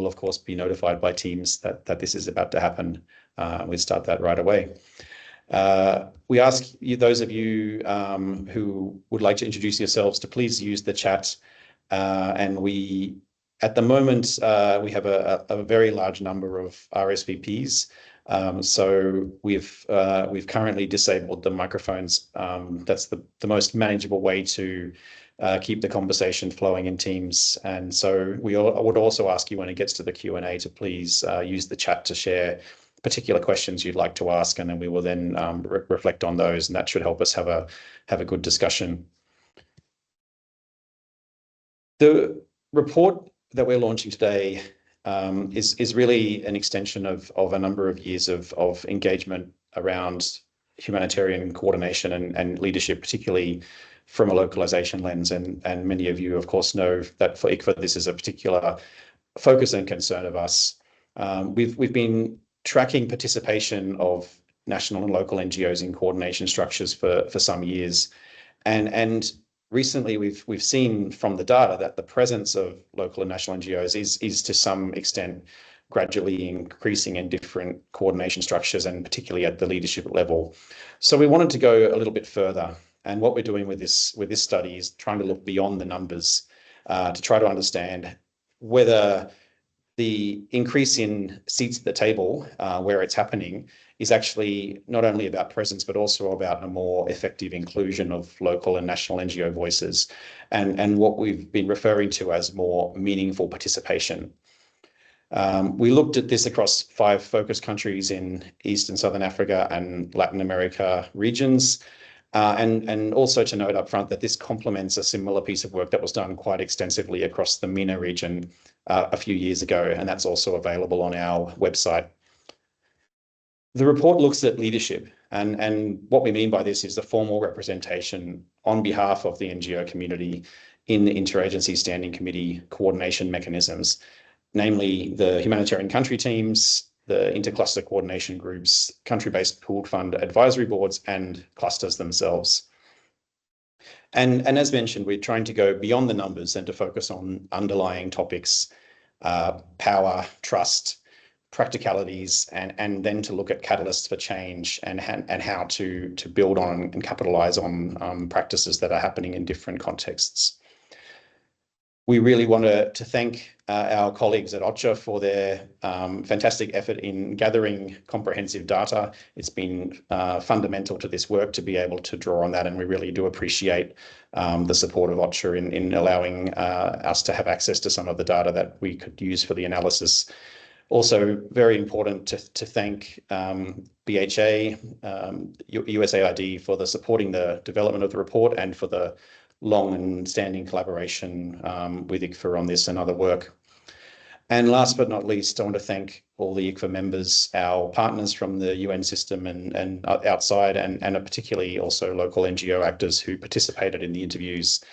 will of course be notified by teams that this is about to happen. We start that right away. We ask you, those of you who would like to introduce yourselves, to please use the chat. And we, at the moment, we have a very large number of RSVPs. So we've currently disabled the microphones. That's the most manageable way to keep the conversation flowing in Teams. And so I would also ask you, when it gets to the Q&A, to please use the chat to share particular questions you'd like to ask, and then we will then reflect on those, and that should help us have a good discussion. The report that we're launching today is really an extension of a number of years of engagement around humanitarian coordination and leadership, particularly from a localization lens. And many of you, of course, know that for ICVA, this is a particular focus and concern of us. We've been tracking participation of national and local NGOs in coordination structures for some years. And recently, we've seen from the data that the presence of local and national NGOs is to some extent gradually increasing in different coordination structures, and particularly at the leadership level. So we wanted to go a little bit further. And what we're doing with this study is trying to look beyond the numbers to try to understand whether the increase in seats at the table where it's happening is actually not only about presence, but also about a more effective inclusion of local and national NGO voices, and what we've been referring to as more meaningful participation. We looked at this across 5 focus countries in East and Southern Africa and Latin America regions. And also to note up front that this complements a similar piece of work that was done quite extensively across the MENA region a few years ago, and that's also available on our website. The report looks at leadership, and what we mean by this is the formal representation on behalf of the NGO community in the Interagency Standing Committee coordination mechanisms, namely the humanitarian country teams, the intercluster coordination groups, country-based pooled fund advisory boards, and clusters themselves. And as mentioned, we're trying to go beyond the numbers and to focus on underlying topics, power, trust, practicalities, and then to look at catalysts for change and how to build on and capitalize on practices that are happening in different contexts. We really want to thank our colleagues at OCHA for their fantastic effort in gathering comprehensive data. It's been fundamental to this work to be able to draw on that, and we really do appreciate the support of OCHA in allowing us to have access to some of the data that we could use for the analysis. Also, very important to thank BHA, USAID for supporting the development of the report and for the long and standing collaboration with ICVA on this and other work. And last but not least, I want to thank all the ICVA members, our partners from the UN system and outside, and particularly also local NGO actors who participated in the interviews,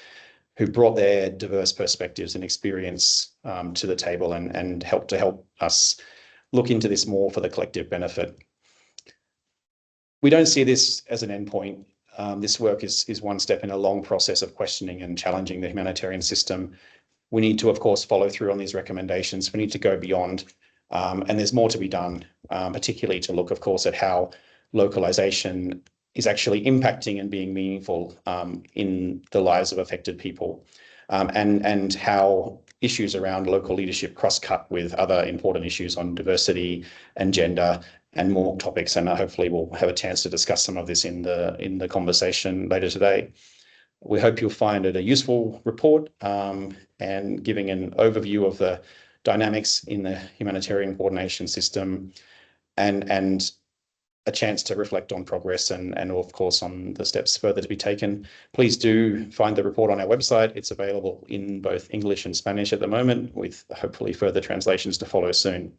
who brought their diverse perspectives and experience to the table and help us look into this more for the collective benefit. We don't see this as an endpoint. This work is one step in a long process of questioning and challenging the humanitarian system. We need to, of course, follow through on these recommendations. We need to go beyond, and there's more to be done, particularly to look, of course, at how localization is actually impacting and being meaningful in the lives of affected people, and how issues around local leadership cross-cut with other important issues on diversity and gender and more topics. And hopefully we'll have a chance to discuss some of this in the conversation later today. We hope you'll find it a useful report and giving an overview of the dynamics in the humanitarian coordination system and a chance to reflect on progress and of course on the steps further to be taken. Please do find the report on our website. It's available in both English and Spanish at the moment, with hopefully further translations to follow soon.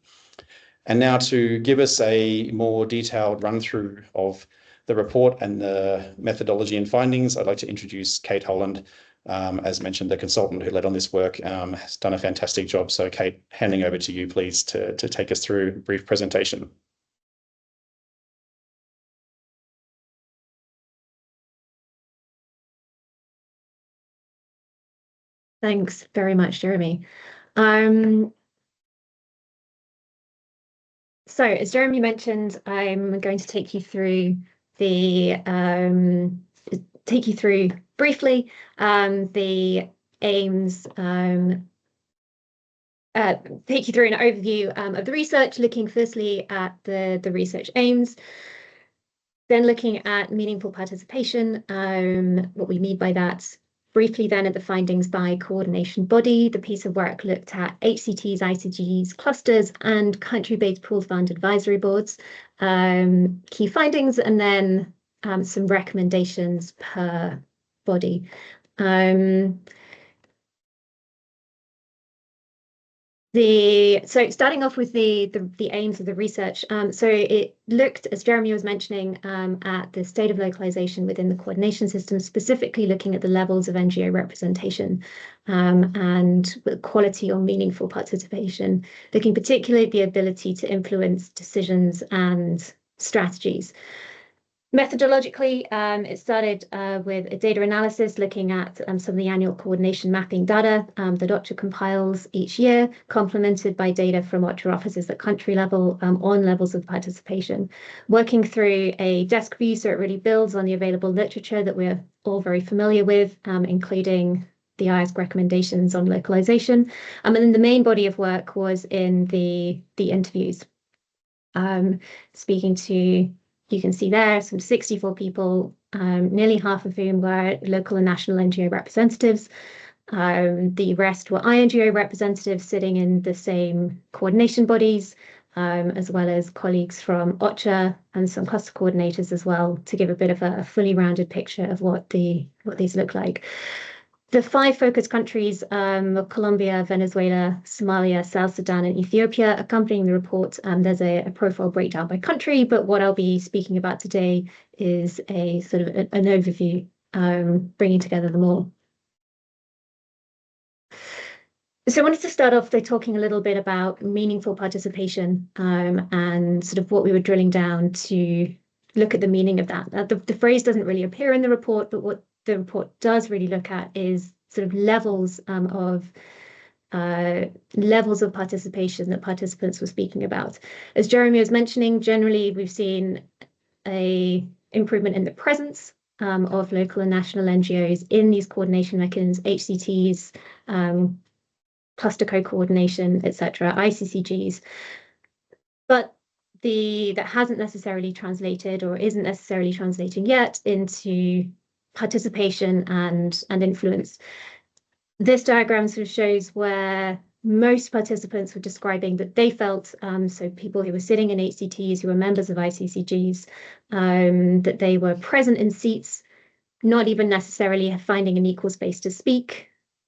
And now to give us a more detailed run through of the report and the methodology and findings, I'd like to introduce Kate Holland. As mentioned, the consultant who led on this work has done a fantastic job. So Kate, handing over to you, please, to take us through a brief presentation. Thanks very much, Jeremy. So as Jeremy mentioned, I'm going to take you through briefly the aims, take you through an overview of the research, looking firstly at the research aims, then looking at meaningful participation, what we mean by that. Briefly then at the findings by coordination body. The piece of work looked at HCTs, ICGs, clusters, and country-based pooled fund advisory boards. Key findings, and then some recommendations per body. So starting off with the aims of the research, so it looked, as Jeremy was mentioning, at the state of localization within the coordination system, specifically looking at the levels of NGO representation and the quality or meaningful participation, looking particularly at the ability to influence decisions and strategies. Methodologically, it started with a data analysis looking at some of the annual coordination mapping data that OCHA compiles each year, complemented by data from OCHA offices at country level on levels of participation. Working through a desk view, so it really builds on the available literature that we're all very familiar with, including the IASC recommendations on localization. And then the main body of work was in the interviews, speaking to, you can see there, some 64 people, nearly half of whom were local and national NGO representatives. The rest were INGO representatives sitting in the same coordination bodies, as well as colleagues from OCHA and some cluster coordinators as well, to give a bit of a fully rounded picture of what these look like. The 5 focus countries, Colombia, Venezuela, Somalia, South Sudan, and Ethiopia, accompanying the report, there's a profile breakdown by country, but what I'll be speaking about today is a sort of an overview, bringing together them all. So I wanted to start off by talking a little bit about meaningful participation and sort of what we were drilling down to look at the meaning of that. The phrase doesn't really appear in the report, but what the report does really look at is sort of levels of participation that participants were speaking about. As Jeremy was mentioning, generally we've seen a improvement in the presence of local and national NGOs in these coordination mechanisms, HCTs, cluster co-coordination, etc., ICCGs, but that hasn't necessarily translated or isn't necessarily translating yet into participation and influence. This diagram sort of shows where most participants were describing that they felt, so people who were sitting in HCTs, who were members of ICCGs, that they were present in seats, not even necessarily finding an equal space to speak,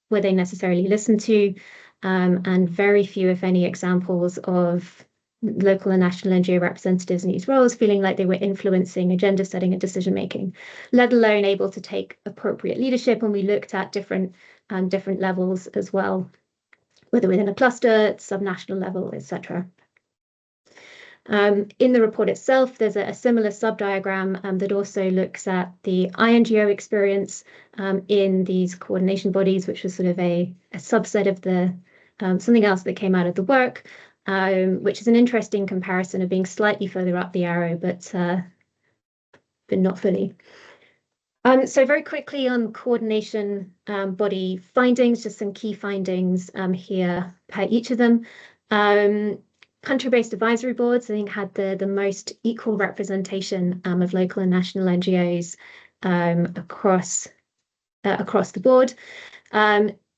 were they necessarily listened to, and very few, if any, examples of local and national NGO representatives in these roles feeling like they were influencing agenda setting and decision making, let alone able to take appropriate leadership. And we looked at different levels as well, whether within a cluster, subnational level, etc. In the report itself, there's a similar sub-diagram that also looks at the INGO experience in these coordination bodies, which was sort of a subset of the something else that came out of the work, which is an interesting comparison of being slightly further up the arrow, but not fully. So very quickly on coordination body findings, just some key findings here per each of them. Country-based advisory boards, I think, had the most equal representation of local and national NGOs across the board.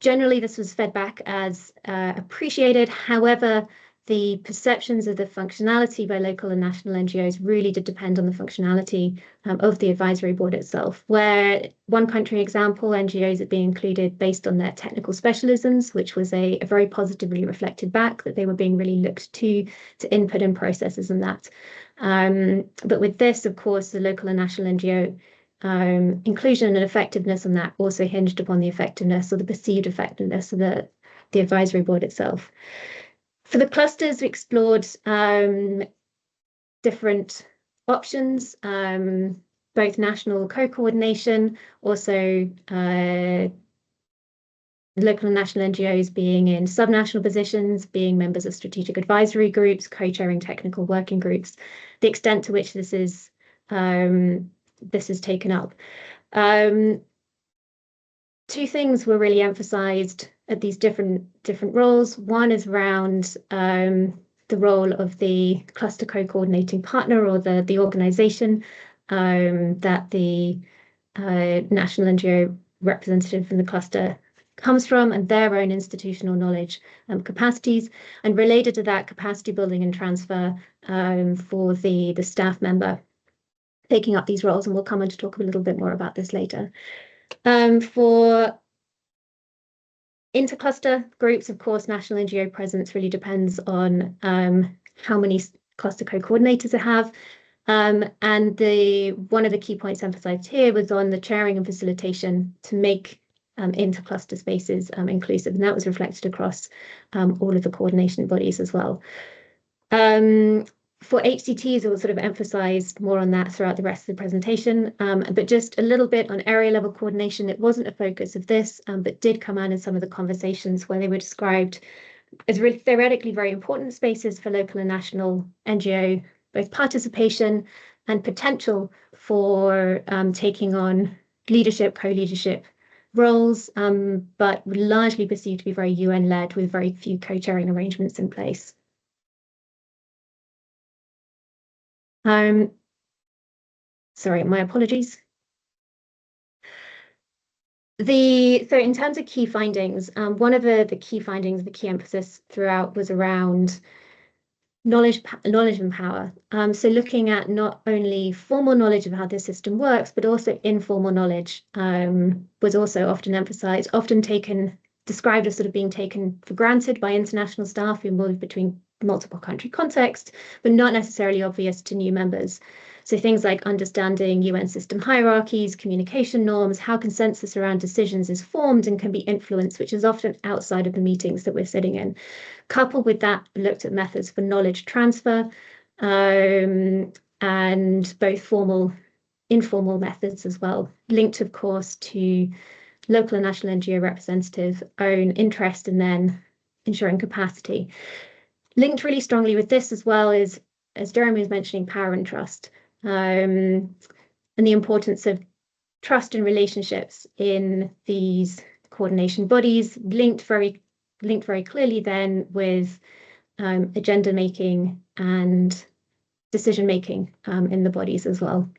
Generally, this was fed back as appreciated. However, the perceptions of the functionality by local and national NGOs really did depend on the functionality of the advisory board itself, where one country example, NGOs are being included based on their technical specialisms, which was a very positively reflected back that they were being really looked to input in processes and that. But with this, of course, the local and national NGO inclusion and effectiveness on that also hinged upon the effectiveness or the perceived effectiveness of the advisory board itself. For the clusters, we explored different options, both national co-coordination, also local and national NGOs being in subnational positions, being members of strategic advisory groups, co-chairing technical working groups, the extent to which this is taken up. Two things were really emphasized at these different roles. One is around the role of the cluster co-coordinating partner, or the organization that the national NGO representative in the cluster comes from, and their own institutional knowledge and capacities, and related to that, capacity building and transfer for the staff member taking up these roles, and we'll come on to talk a little bit more about this later. For intercluster groups, of course, national NGO presence really depends on how many cluster co-coordinators they have. And one of the key points emphasized here was on the chairing and facilitation to make intercluster spaces inclusive, and that was reflected across all of the coordination bodies as well. For HCTs, it was sort of emphasized more on that throughout the rest of the presentation, but just a little bit on area level coordination. It wasn't a focus of this, but did come out in some of the conversations where they were described as really theoretically very important spaces for local and national NGO, both participation and potential for taking on leadership, co-leadership roles, but largely perceived to be very UN-led with very few co-chairing arrangements in place. Sorry, my apologies. So in terms of key findings, one of the key findings, the key emphasis throughout was around knowledge and power. So looking at not only formal knowledge of how this system works, but also informal knowledge was also often emphasized, often described as sort of being taken for granted by international staff who move between multiple country contexts, but not necessarily obvious to new members. So things like understanding UN system hierarchies, communication norms, how consensus around decisions is formed and can be influenced, which is often outside of the meetings that we're sitting in. Coupled with that, we looked at methods for knowledge transfer and both formal, informal methods as well, linked, of course, to local and national NGO representative own interest and then ensuring capacity. Linked really strongly with this as well is, as Jeremy was mentioning, power and trust, and the importance of trust and relationships in these coordination bodies, linked very clearly then with agenda making and decision making in the bodies as well.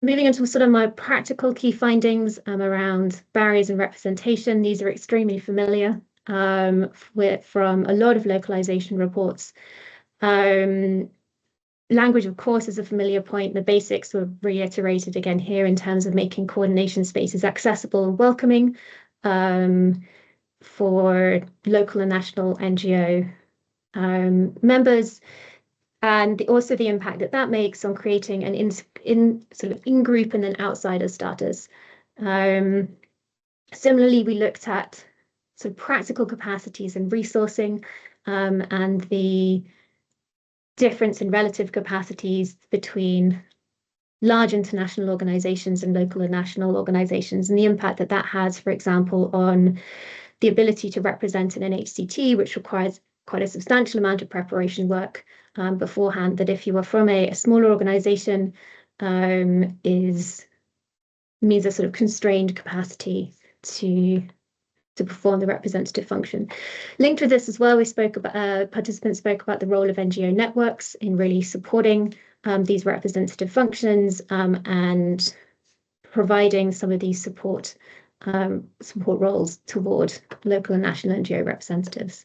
Moving into sort of my practical key findings around barriers and representation. These are extremely familiar from a lot of localization reports. Language, of course, is a familiar point. The basics were reiterated again here in terms of making coordination spaces accessible and welcoming for local and national NGO members, and also the impact that makes on creating an in-group and then outsider status. Similarly, we looked at sort of practical capacities and resourcing and the difference in relative capacities between large international organizations and local and national organizations, and the impact that has, for example, on the ability to represent in an HCT, which requires quite a substantial amount of preparation work beforehand, that if you are from a smaller organization, means a sort of constrained capacity to perform the representative function. Linked with this as well, participants spoke about the role of NGO networks in really supporting these representative functions and providing some of these support roles toward local and national NGO representatives.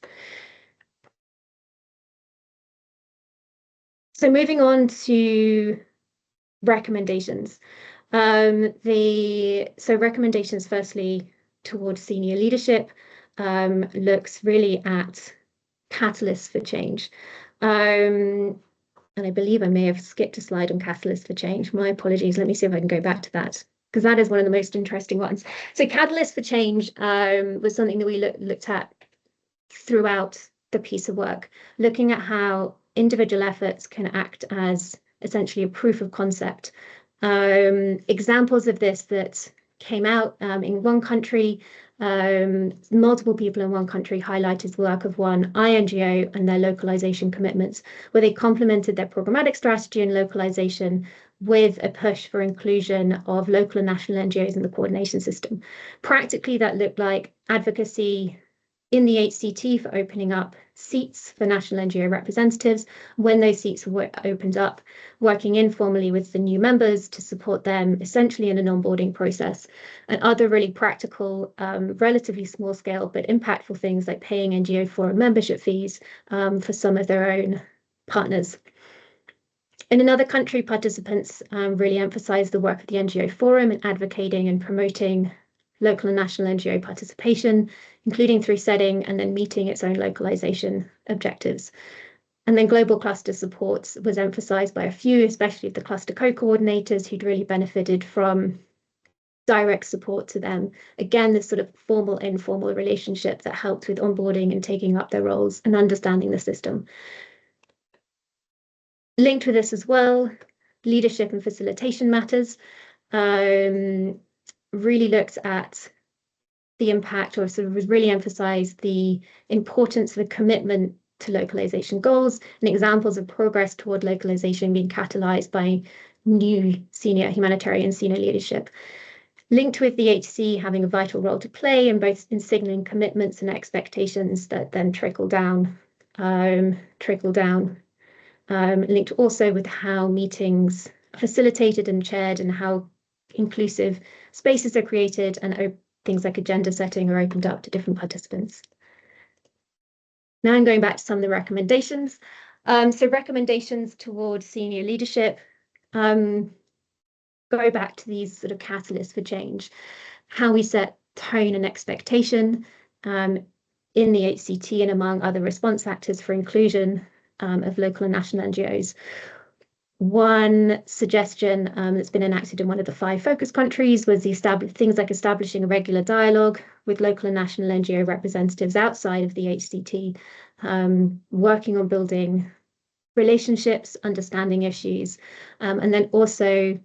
So moving on to recommendations. Recommendations, firstly, towards senior leadership, looks really at catalysts for change. And I believe I may have skipped a slide on catalysts for change. My apologies. Let me see if I can go back to that, because that is one of the most interesting ones. So catalysts for change was something that we looked at throughout the piece of work, looking at how individual efforts can act as essentially a proof of concept. Examples of this that came out in one country. Multiple people in one country highlighted the work of one INGO and their localization commitments, where they complemented their programmatic strategy and localization with a push for inclusion of local and national NGOs in the coordination system. Practically, that looked like advocacy in the HCT for opening up seats for national NGO representatives. When those seats were opened up, working informally with the new members to support them essentially in an onboarding process, and other really practical, relatively small scale but impactful things like paying NGO forum membership fees for some of their own partners. In another country, participants really emphasized the work of the NGO forum in advocating and promoting local and national NGO participation, including through setting and then meeting its own localization objectives. And then global cluster supports was emphasized by a few, especially the cluster co-coordinators who'd really benefited from direct support to them. Again, this sort of formal, informal relationship that helped with onboarding and taking up their roles and understanding the system. Linked with this as well, leadership and facilitation matters. Really looked at the impact, or sort of really emphasized the importance of a commitment to localization goals and examples of progress toward localization being catalyzed by new humanitarian senior leadership. Linked with the HC having a vital role to play in both in signaling commitments and expectations that then trickle down. Linked also with how meetings are facilitated and chaired and how inclusive spaces are created and things like agenda setting are opened up to different participants. Now I'm going back to some of the recommendations. So recommendations towards senior leadership go back to these sort of catalysts for change, how we set tone and expectation in the HCT and among other response factors for inclusion of local and national NGOs. One suggestion that's been enacted in one of the 5 focus countries was things like establishing a regular dialogue with local and national NGO representatives outside of the HCT, working on building relationships, understanding issues, and then also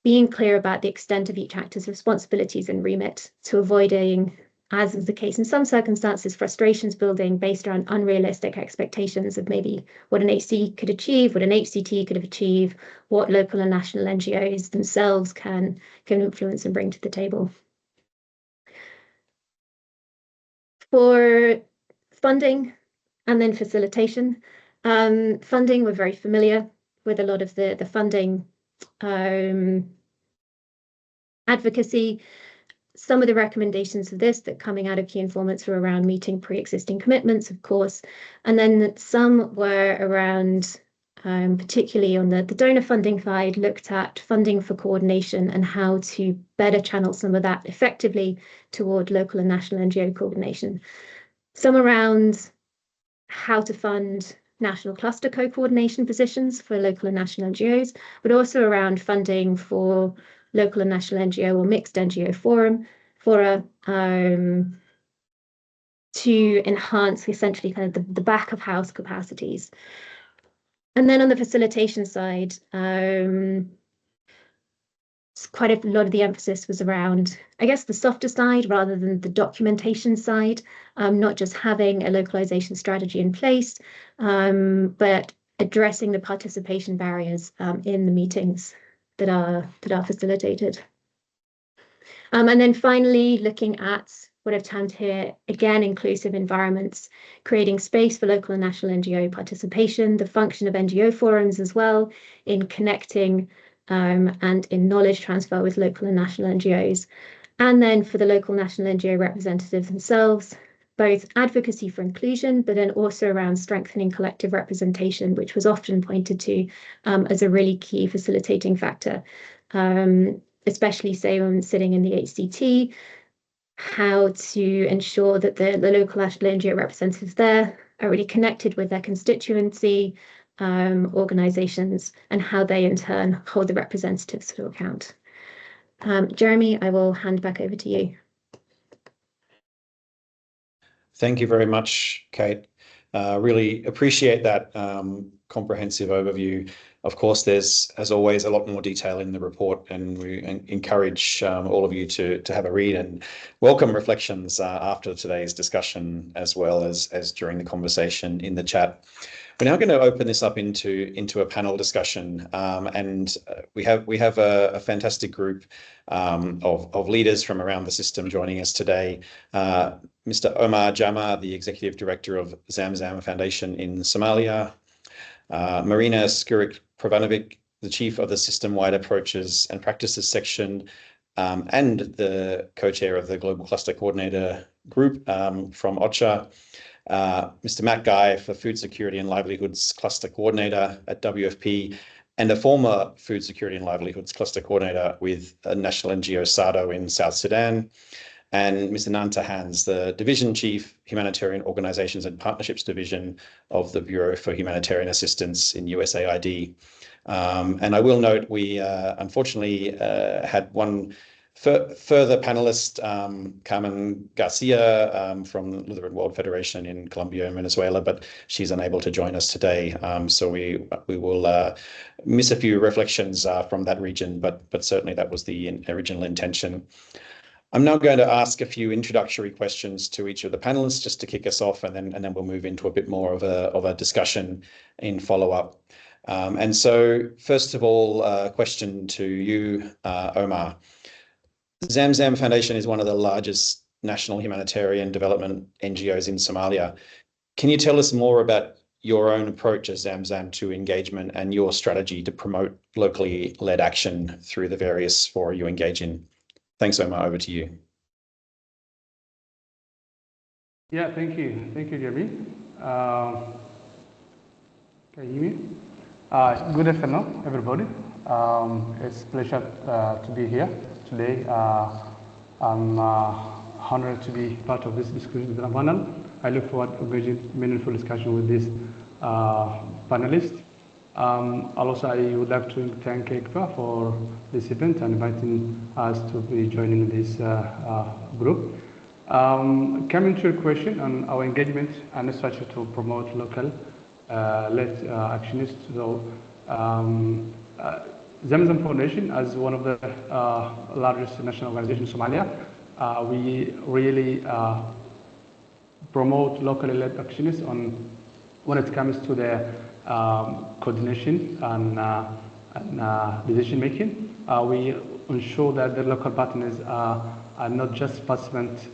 being clear about the extent of each actor's responsibilities and remit to avoiding, as is the case in some circumstances, frustrations building based around unrealistic expectations of maybe what an HC could achieve, what an HCT could achieve, what local and national NGOs themselves can influence and bring to the table. For funding and then facilitation, funding, we're very familiar with a lot of the funding advocacy. Some of the recommendations of this that coming out of key informants were around meeting pre-existing commitments, of course, and then some were around, particularly on the donor funding side, looked at funding for coordination and how to better channel some of that effectively toward local and national NGO coordination. Some around how to fund national cluster co-coordination positions for local and national NGOs, but also around funding for local and national NGO or mixed NGO fora to enhance essentially kind of the back of house capacities. And then on the facilitation side, quite a lot of the emphasis was around, I guess, the softer side rather than the documentation side, not just having a localization strategy in place, but addressing the participation barriers in the meetings that are facilitated. And then finally, looking at what I've termed here, again, inclusive environments, creating space for local and national NGO participation, the function of NGO forums as well in connecting and in knowledge transfer with local and national NGOs. And then for the local national NGO representatives themselves, both advocacy for inclusion, but then also around strengthening collective representation, which was often pointed to as a really key facilitating factor, especially say when sitting in the HCT, how to ensure that the local national NGO representatives there are really connected with their constituency, organisations, and how they in turn hold the representatives to account. Jeremy, I will hand back over to you. Thank you very much, Kate. Really appreciate that comprehensive overview. Of course, there's, as always, a lot more detail in the report, and we encourage all of you to have a read and welcome reflections after today's discussion, as well as during the conversation in the chat. We're now going to open this up into a panel discussion, and we have a fantastic group of leaders from around the system joining us today. Mr. Omar Jama, the Executive Director of Zamzam Foundation in Somalia, Marina Skurik-Pravanovic, the Chief of the System-Wide Approaches and Practices Section, and the co-chair of the Global Cluster Coordinator Group from OCHA, Mr. Matt Guy, for Food Security and Livelihoods Cluster Coordinator at WFP, and a former Food Security and Livelihoods Cluster Coordinator with a national NGO SADO in South Sudan, and Mr. Nanta Hans, the Division Chief, Humanitarian Organizations and Partnerships Division of the Bureau for Humanitarian Assistance in USAID. And I will note we unfortunately had one further panelist, Carmen Garcia from the Lutheran World Federation in Colombia and Venezuela, but she's unable to join us today. So we will miss a few reflections from that region, but certainly that was the original intention. I'm now going to ask a few introductory questions to each of the panelists just to kick us off, and then we'll move into a bit more of a discussion in follow-up. And so, first of all, a question to you, Omar. Zamzam Foundation is one of the largest national humanitarian development NGOs in Somalia. Can you tell us more about your own approach as Zamzam to engagement and your strategy to promote locally led action through the various fora you engage in? Thanks, Omar. Over to you. Yeah, thank you. Thank you, Jeremy. Can you hear me? Good afternoon, everybody. It's a pleasure to be here today. I'm honored to be part of this discussion with the panel. I look forward to engaging meaningful discussion with these panelists. Also, I would like to thank ICVA for this event and inviting us to be joining this group. Coming to your question on our engagement and strategy to promote local led actionists. So, Zamzam Foundation, as one of the largest national organizations in Somalia, we really promote locally led actionists when it comes to the coordination and decision making. We ensure that the local partners are not just participants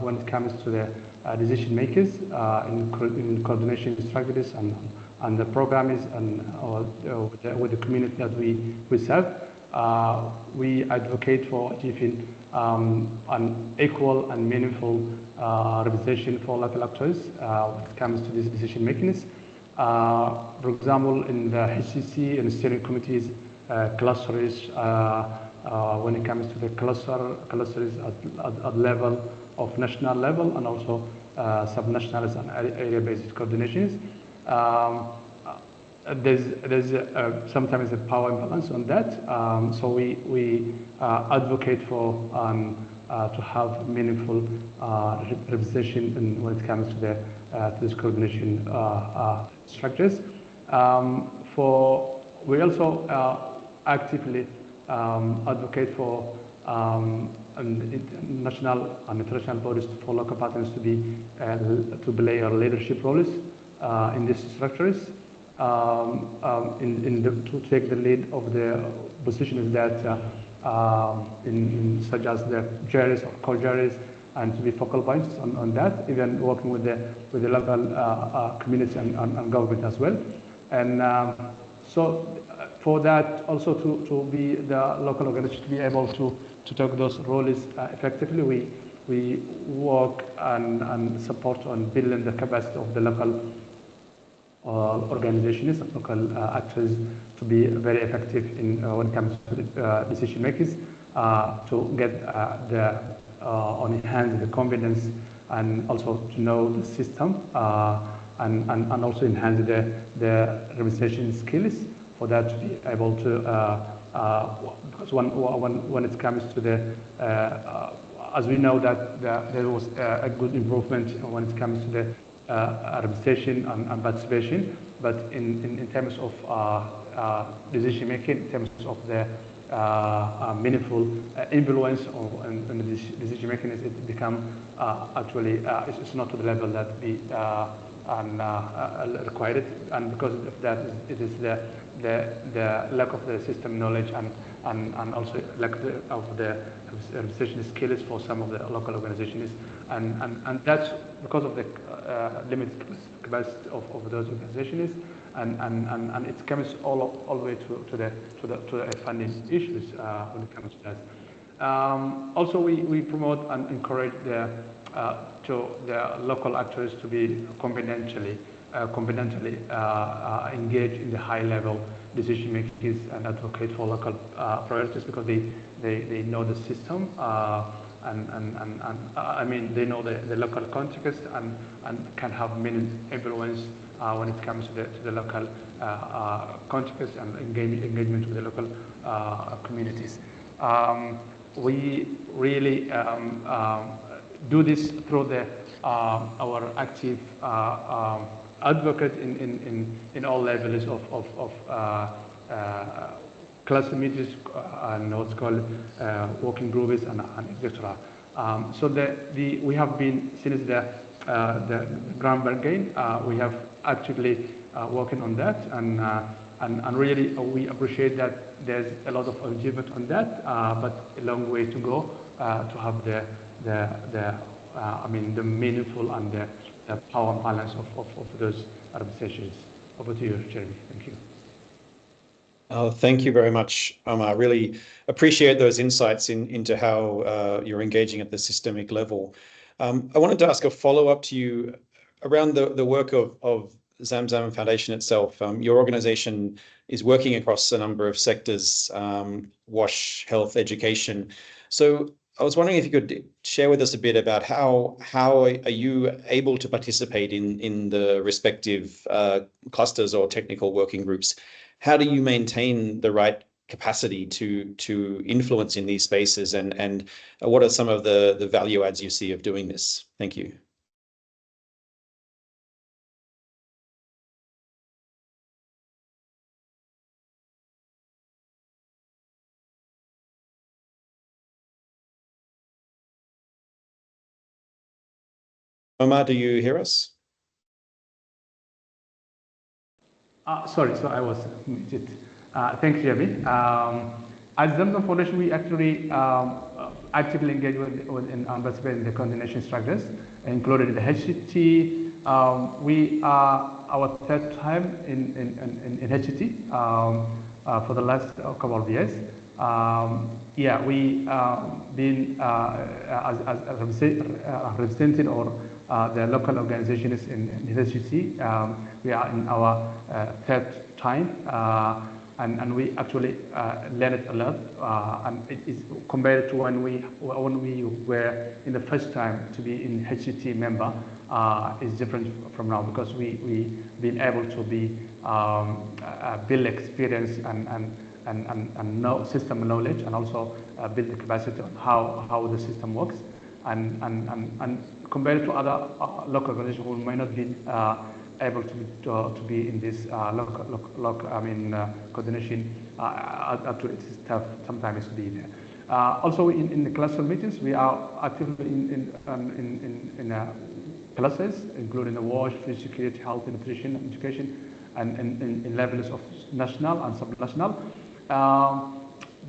when it comes to the decision makers in coordination strategies and the programs and with the community that we serve. We advocate for achieving an equal and meaningful representation for local actors when it comes to these decision makings. For example, in the HCC and steering committees, clusters, when it comes to the clusters at level of national level and also subnationals and area-based coordinations. There's sometimes a power imbalance on that. So we advocate for to have meaningful representation when it comes to this coordination structures. We also actively advocate for national and international bodies for local partners to play a leadership roles in these structures, to take the lead of the positions that such as the juries or co-juries, and to be focal points on that, even working with the local community and government as well. And so for that also to be the local organization to be able to take those roles effectively, we work and support on building the capacity of the local organizations, local actors to be very effective in when it comes to the decision makers, to get on enhance the confidence and also to know the system and also enhance the representation skills for that to be able to because when it comes to the as we know that there was a good improvement when it comes to the representation and participation, but in terms of decision making, in terms of the meaningful influence in the decision making, it become actually it's not to the level that we required, and because of that, it is the lack of the system knowledge and also lack of the representation skills for some of the local organizations, and that's because of the limited capacity of those organizations, and it comes all the way to the funding issues when it comes to that. Also, we promote and encourage the local actors to be competently engaged in the high-level decision makers and advocate for local priorities, because they know the system and I mean they know the local context and can have meaningful influence when it comes to the local context and engagement with the local communities. We really do this through our active advocate in all levels of cluster meetings and what's called working groups and etc. So we have been since the groundbreaking, we have actively working on that, and really we appreciate that there's a lot of achievement on that, but a long way to go to have the meaningful and the power balance of those organizations. Over to you, Jeremy. Thank you. Thank you very much. I really appreciate those insights into how you're engaging at the systemic level. I wanted to ask a follow-up to you around the work of Zamzam Foundation itself. Your organization is working across a number of sectors, WASH, health, education. So I was wondering if you could share with us a bit about how are you able to participate in the respective clusters or technical working groups? How do you maintain the right capacity to influence in these spaces, and what are some of the value adds you see of doing this? Thank you. Omar, do you hear us? Sorry, so I was muted. Thanks, Jeremy. As Zamzam Foundation, we actually actively engage and participate in the coordination structures, including the HCT. We are our third time in HCT for the last couple of years. Yeah, we been as represented or the local organizations in HCT. We are in our third time, and we actually learned a lot. And it is compared to when we were in the first time to be in HCT member, is different from now, because we been able to be build experience and know system knowledge, and also build the capacity on how the system works, and compared to other local organizations who might not be able to be in this coordination, actually it's tough sometimes to be there. Also in the cluster meetings, we are actively in clusters, including the WASH, food security, health, nutrition, education, and in levels of national and subnational.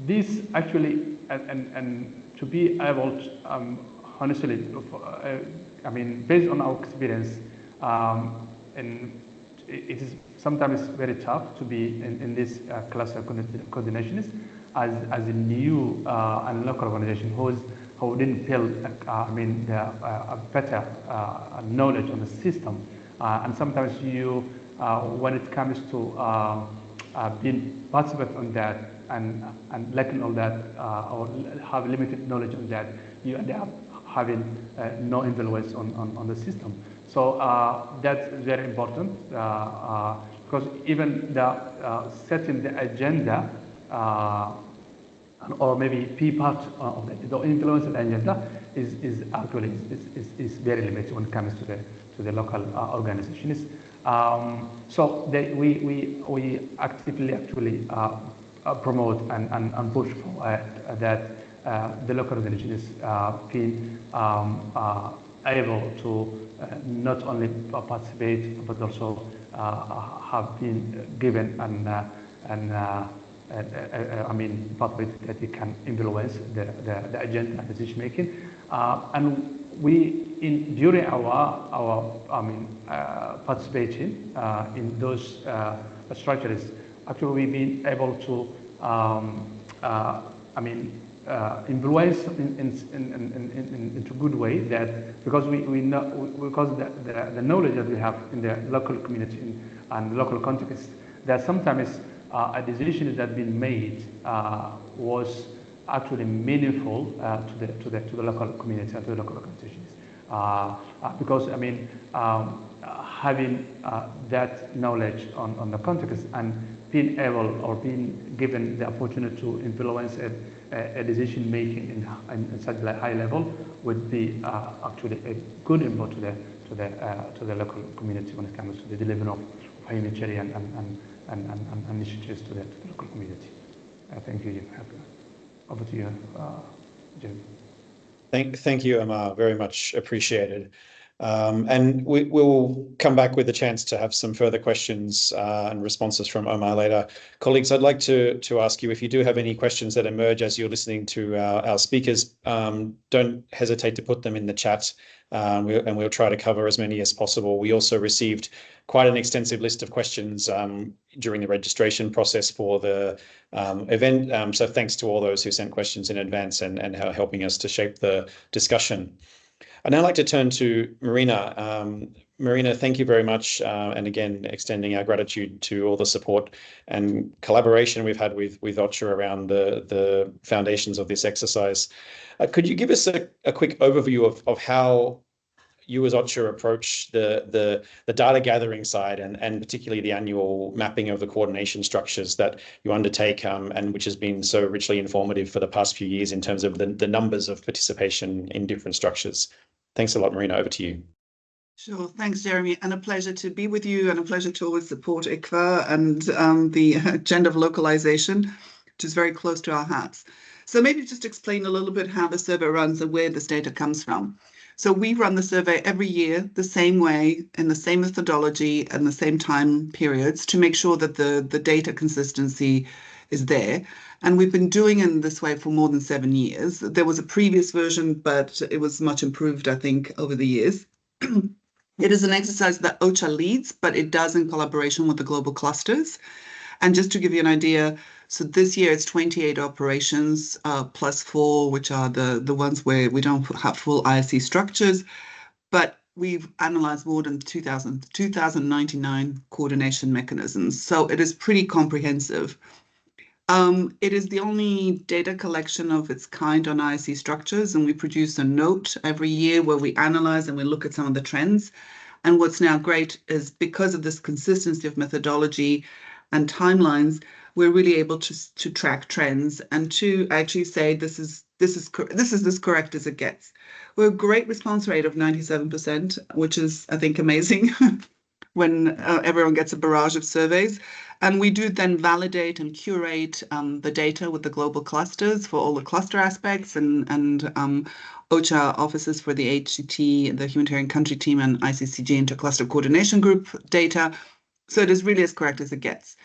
This actually, and to be able to, honestly, I mean, based on our experience, and it is sometimes very tough to be in this cluster coordinations as a new and local organization who didn't build, a better knowledge on the system, and sometimes you, when it comes to being participant on that and lacking all that, or have limited knowledge on that, you end up having no influence on the system. So that's very important, because even the setting the agenda or maybe be part of the influence of the agenda is actually very limited when it comes to the local organizations. So we actively actually promote and push for that the local organizations be able to not only participate but also have been given I mean, pathway that they can influence the agenda and decision making, and during our participation in those structures, actually we've been able to influence into good way that because we know because the knowledge that we have in the local community and local context, that sometimes a decision that been made was actually meaningful to the local community and to the local organizations. Because I mean, having that knowledge on the context and being able or being given the opportunity to influence a decision making in such a high level would be actually a good input to the local community when it comes to the delivery of humanitarian and initiatives to the local community. Thank you. Over to you, Jim. Thank you, Amar. Very much appreciated. And we'll come back with a chance to have some further questions and responses from Omar later. Colleagues, I'd like to ask you if you do have any questions that emerge as you're listening to our speakers, don't hesitate to put them in the chat, and we'll try to cover as many as possible. We also received quite an extensive list of questions during the registration process for the event. So thanks to all those who sent questions in advance and helping us to shape the discussion. I'd now like to turn to Marina. Marina, thank you very much. And again, extending our gratitude to all the support and collaboration we've had with OCHA around the foundations of this exercise. Could you give us a quick overview of how you as OCHA approach the data gathering side and particularly the annual mapping of the coordination structures that you undertake and which has been so richly informative for the past few years in terms of the numbers of participation in different structures? Thanks a lot, Marina. Over to you. Sure. Thanks, Jeremy. And a pleasure to be with you and a pleasure to always support ICVA and the agenda of localization, which is very close to our hearts. So maybe just explain a little bit how the survey runs and where this data comes from. So we run the survey every year the same way, in the same methodology and the same time periods to make sure that the data consistency is there. And we've been doing it in this way for more than 7 years. There was a previous version, but it was much improved, I think, over the years. It is an exercise that OCHA leads, but it does in collaboration with the global clusters. And just to give you an idea, so this year it's 28 operations plus 4, which are the ones where we don't have full IASC structures, but we've analyzed more than 2,099 coordination mechanisms. So it is pretty comprehensive. It is the only data collection of its kind on IASC structures, and we produce a note every year where we analyze and we look at some of the trends. And what's now great is because of this consistency of methodology and timelines, we're really able to track trends and to actually say this is as correct as it gets. We're a great response rate of 97%, which is, I think, amazing when everyone gets a barrage of surveys. And we do then validate and curate the data with the global clusters for all the cluster aspects and OCHA offices for the HCT, the Humanitarian Country Team, and ICCG Intercluster Coordination Group data. So it is really as correct as it gets.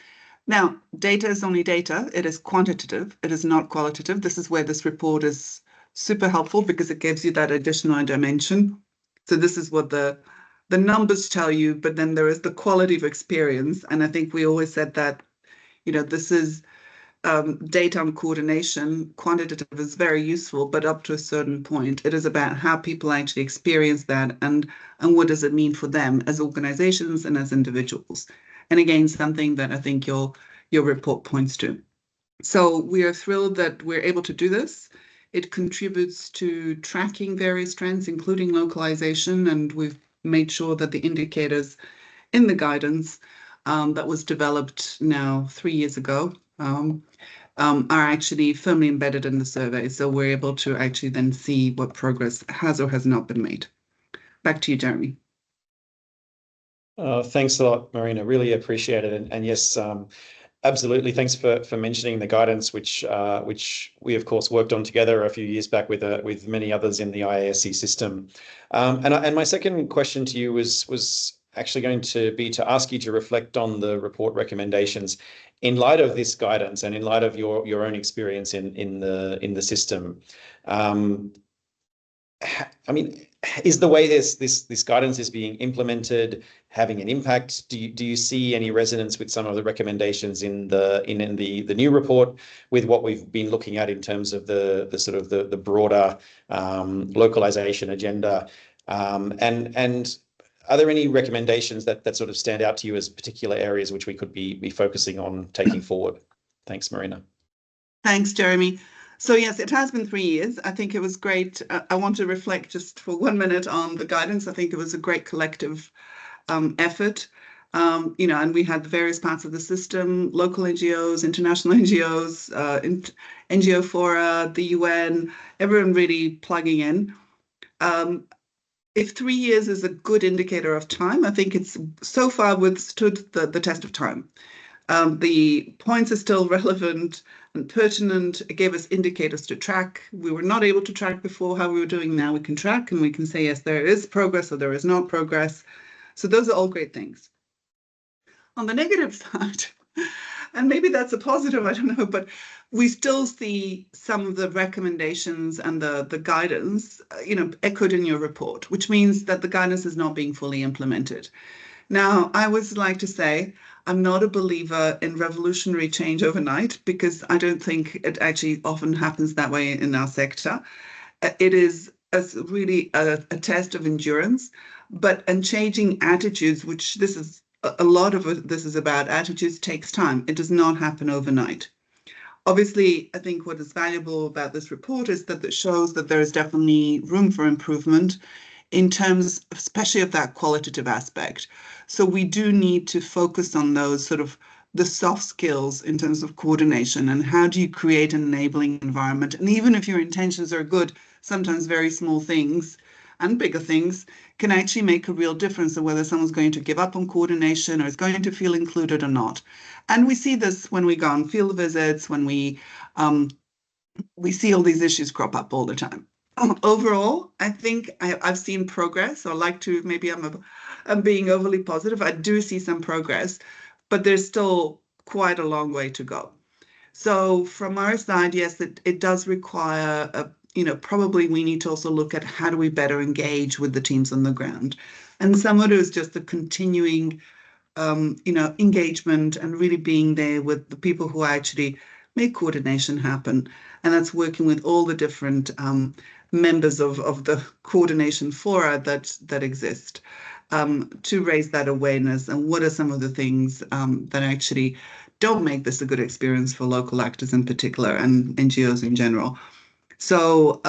Now, data is only data. It is quantitative. It is not qualitative. This is where this report is super helpful because it gives you that additional dimension. So this is what the numbers tell you, but then there is the quality of experience. And I think we always said that, this is data on coordination. Quantitative is very useful, but up to a certain point. It is about how people actually experience that and what does it mean for them as organizations and as individuals. And again, something that I think your report points to. So we are thrilled that we're able to do this. It contributes to tracking various trends, including localization, and we've made sure that the indicators in the guidance that was developed now 3 years ago are actually firmly embedded in the survey. So we're able to actually then see what progress has or has not been made. Back to you, Jeremy. Thanks a lot, Marina. Really appreciate it. And yes, absolutely. Thanks for mentioning the guidance, which we of course worked on together a few years back with many others in the IASC system. And my second question to you was actually going to be to ask you to reflect on the report recommendations in light of this guidance and in light of your own experience in the system. I mean, is the way this guidance is being implemented having an impact? Do you see any resonance with some of the recommendations in the new report with what we've been looking at in terms of the sort of the broader localization agenda? And are there any recommendations that sort of stand out to you as particular areas which we could be focusing on taking forward? Thanks, Marina. Thanks, Jeremy. So yes, it has been 3 years. I think it was great. I want to reflect just for 1 minute on the guidance. I think it was a great collective effort. And we had the various parts of the system, local NGOs, international NGOs, NGO fora, the UN, everyone really plugging in. If 3 years is a good indicator of time, I think it's so far withstood the test of time. The points are still relevant and pertinent. It gave us indicators to track. We were not able to track before. How we were doing now, we can track and we can say, yes, there is progress or there is not progress. So those are all great things. On the negative side, and maybe that's a positive, I don't know, but we still see some of the recommendations and the guidance, echoed in your report, which means that the guidance is not being fully implemented. Now, I always like to say, I'm not a believer in revolutionary change overnight because I don't think it actually often happens that way in our sector. It is really a test of endurance, and changing attitudes, which this is a lot of this is about, attitudes takes time. It does not happen overnight. Obviously, I think what is valuable about this report is that it shows that there is definitely room for improvement in terms, especially of that qualitative aspect. So we do need to focus on those sort of the soft skills in terms of coordination and how do you create an enabling environment. And even if your intentions are good, sometimes very small things and bigger things can actually make a real difference of whether someone's going to give up on coordination or is going to feel included or not. And we see this when we go on field visits, when we see all these issues crop up all the time. Overall, I think I've seen progress, or like to, maybe I'm being overly positive. I do see some progress, but there's still quite a long way to go. So from our side, yes, it does require, probably we need to also look at how do we better engage with the teams on the ground. And some of it is just the continuing, engagement and really being there with the people who actually make coordination happen. And that's working with all the different members of the coordination fora that exist to raise that awareness and what are some of the things that actually don't make this a good experience for local actors in particular and NGOs in general. So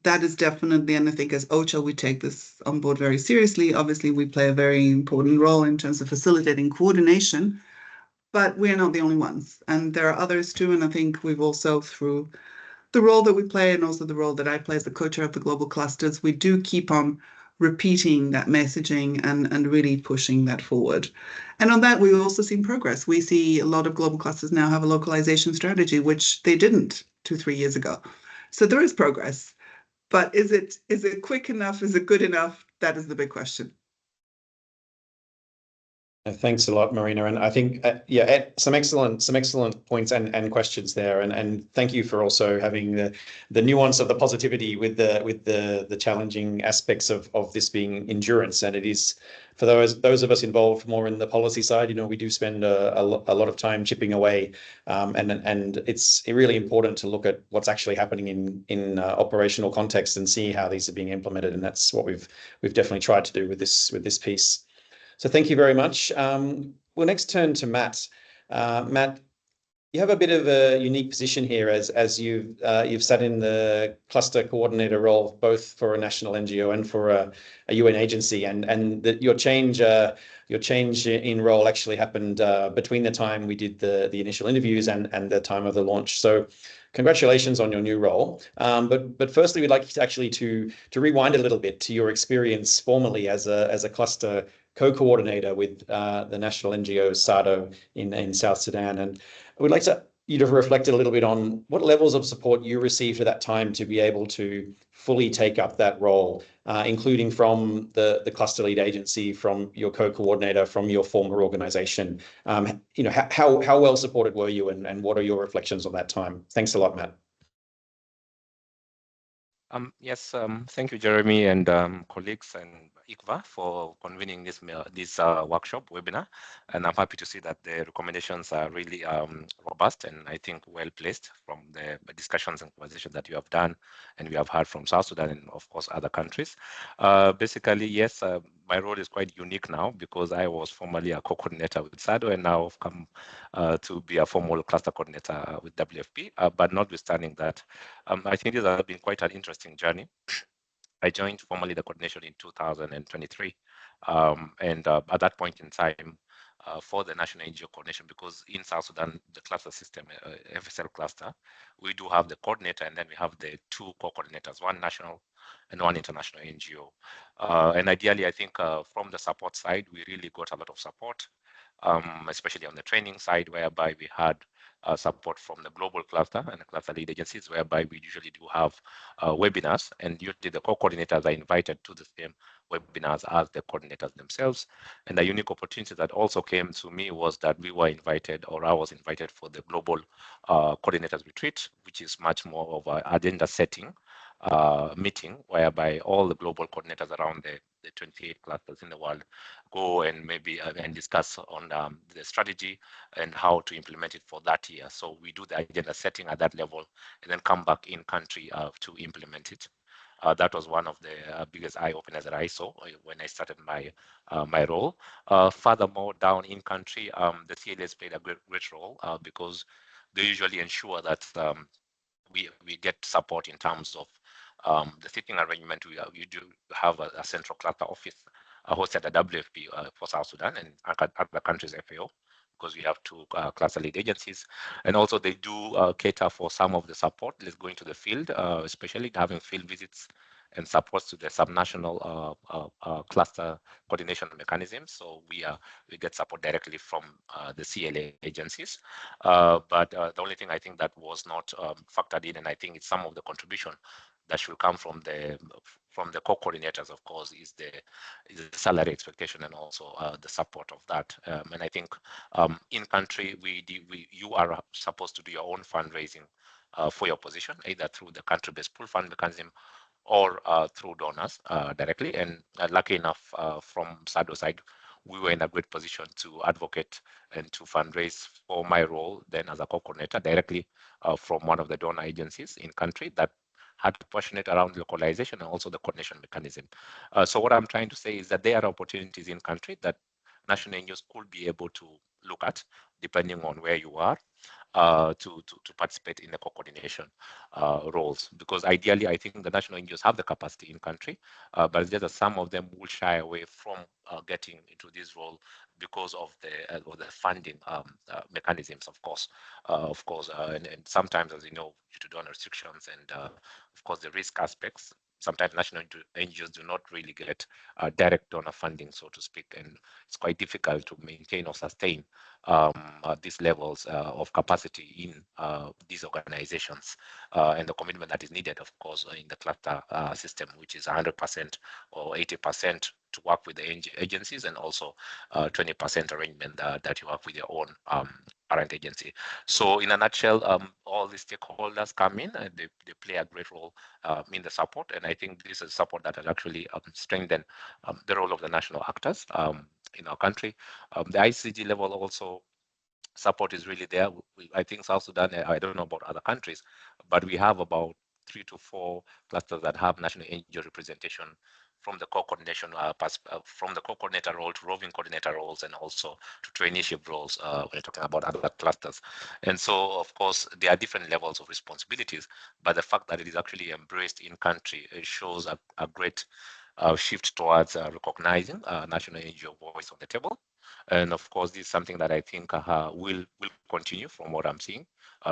that is definitely, and I think as OCHA, we take this on board very seriously. Obviously, we play a very important role in terms of facilitating coordination, but we're not the only ones. And there are others too. And I think we've also, through the role that we play and also the role that I play as the co-chair of the global clusters, we do keep on repeating that messaging and really pushing that forward. And on that, we've also seen progress. We see a lot of global clusters now have a localization strategy, which they didn't 2-3 years ago. So there is progress, but is it quick enough? Is it good enough? That is the big question. Thanks a lot, Marina. And I think, some excellent points and questions there. And thank you for also having the nuance of the positivity with the challenging aspects of this being endurance. And it is, for those of us involved more in the policy side, we do spend a lot of time chipping away. And it's really important to look at what's actually happening in operational context and see how these are being implemented. And that's what we've definitely tried to do with this piece. So thank you very much. We'll next turn to Matt. Matt, you have a bit of a unique position here as you've sat in the cluster coordinator role, both for a national NGO and for a UN agency, and that your change in role actually happened between the time we did the initial interviews and the time of the launch. So congratulations on your new role. But firstly, we'd like to actually to rewind a little bit to your experience formally as a cluster co-coordinator with the national NGO SADO in South Sudan. And I would like you to reflect a little bit on what levels of support you received at that time to be able to fully take up that role, including from the cluster lead agency, from your co-coordinator, from your former organization. How well supported were you, and what are your reflections on that time? Thanks a lot, Matt. Yes, thank you, Jeremy, and colleagues and ICVA for convening this workshop webinar. And I'm happy to see that the recommendations are really robust and I think well placed from the discussions and conversations that you have done and we have heard from South Sudan and of course other countries. Basically, yes, my role is quite unique now because I was formerly a co-coordinator with SADO and now I've come to be a formal cluster coordinator with WFP. But notwithstanding that, I think this has been quite an interesting journey. I joined formally the coordination in 2023, and at that point in time, for the National NGO coordination, because in South Sudan, the cluster system, FSL cluster, we do have the coordinator and then we have the two co-coordinators, one national and one international NGO. And ideally, I think from the support side, we really got a lot of support, especially on the training side, whereby we had support from the global cluster and the cluster lead agencies, whereby we usually do have webinars, and usually the co-coordinators are invited to the same webinars as the coordinators themselves. And the unique opportunity that also came to me was that we were invited, or I was invited for the global coordinators retreat, which is much more of an agenda setting meeting, whereby all the global coordinators around the 28 clusters in the world go and maybe and discuss on the strategy and how to implement it for that year. So we do the agenda setting at that level and then come back in country to implement it. That was one of the biggest eye-openers that I saw when I started my role. Furthermore, down in country, the CLAs played a great role because they usually ensure that we get support in terms of the seating arrangement. We do have a central cluster office hosted at WFP for South Sudan and other countries FAO, because we have two cluster lead agencies. And also they do cater for some of the support. Let's go into the field, especially having field visits and supports to the subnational cluster coordination mechanism. So we get support directly from the CLA agencies. But the only thing I think that was not factored in, and I think it's some of the contribution that should come from the co-coordinators, of course, is the salary expectation and also the support of that. And I think in country, you are supposed to do your own fundraising for your position, either through the country-based pool fund mechanism or through donors directly. And lucky enough, from SADO side, we were in a great position to advocate and to fundraise for my role then as a co-coordinator directly from one of the donor agencies in country that had passionate around localization and also the coordination mechanism. So what I'm trying to say is that there are opportunities in country that national NGOs could be able to look at, depending on where you are, to participate in the co-coordination roles. Because ideally, I think the national NGOs have the capacity in country, but it's just that some of them will shy away from getting into this role because of the funding mechanisms, of course, and sometimes, as you know, due to donor restrictions and of course the risk aspects, sometimes national NGOs do not really get direct donor funding, so to speak, and it's quite difficult to maintain or sustain these levels of capacity in these organizations and the commitment that is needed, of course, in the cluster system, which is 100% or 80% to work with the agencies and also 20% arrangement that you have with your own parent agency. So in a nutshell, all the stakeholders come in and they play a great role in the support. And I think this is support that has actually strengthened the role of the national actors in our country. The ICG level also support is really there. I think South Sudan, I don't know about other countries, but we have about 3 to 4 clusters that have national NGO representation from the co-coordination from the co-coordinator role to roving coordinator roles, and also to traineeship roles when you're talking about other clusters. And so, of course, there are different levels of responsibilities, but the fact that it is actually embraced in country, it shows a great shift towards recognizing national NGO voice on the table. And of course, this is something that I think will continue from what I'm seeing,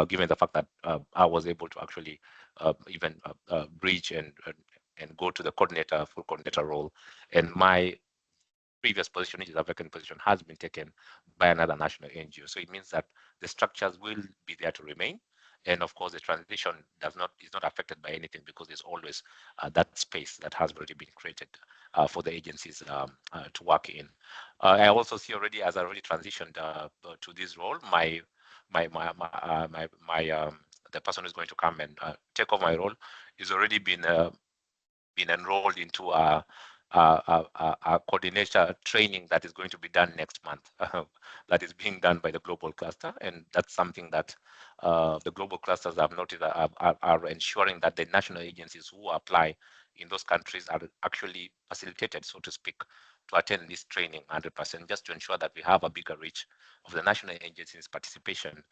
given the fact that I was able to actually even bridge and go to the full coordinator role. And my previous position, which is a vacant position, has been taken by another national NGO. So it means that the structures will be there to remain. And of course, the transition is not affected by anything, because there's always that space that has already been created for the agencies to work in. I also see already, as I already transitioned to this role, the person who's going to come and take over my role is already been enrolled into a coordinator training that is going to be done next month. That is being done by the global cluster, and that's something that the global clusters have noted are ensuring that the national agencies who apply in those countries are actually facilitated, so to speak, to attend this training 100%, just to ensure that we have a bigger reach of the national agencies' participation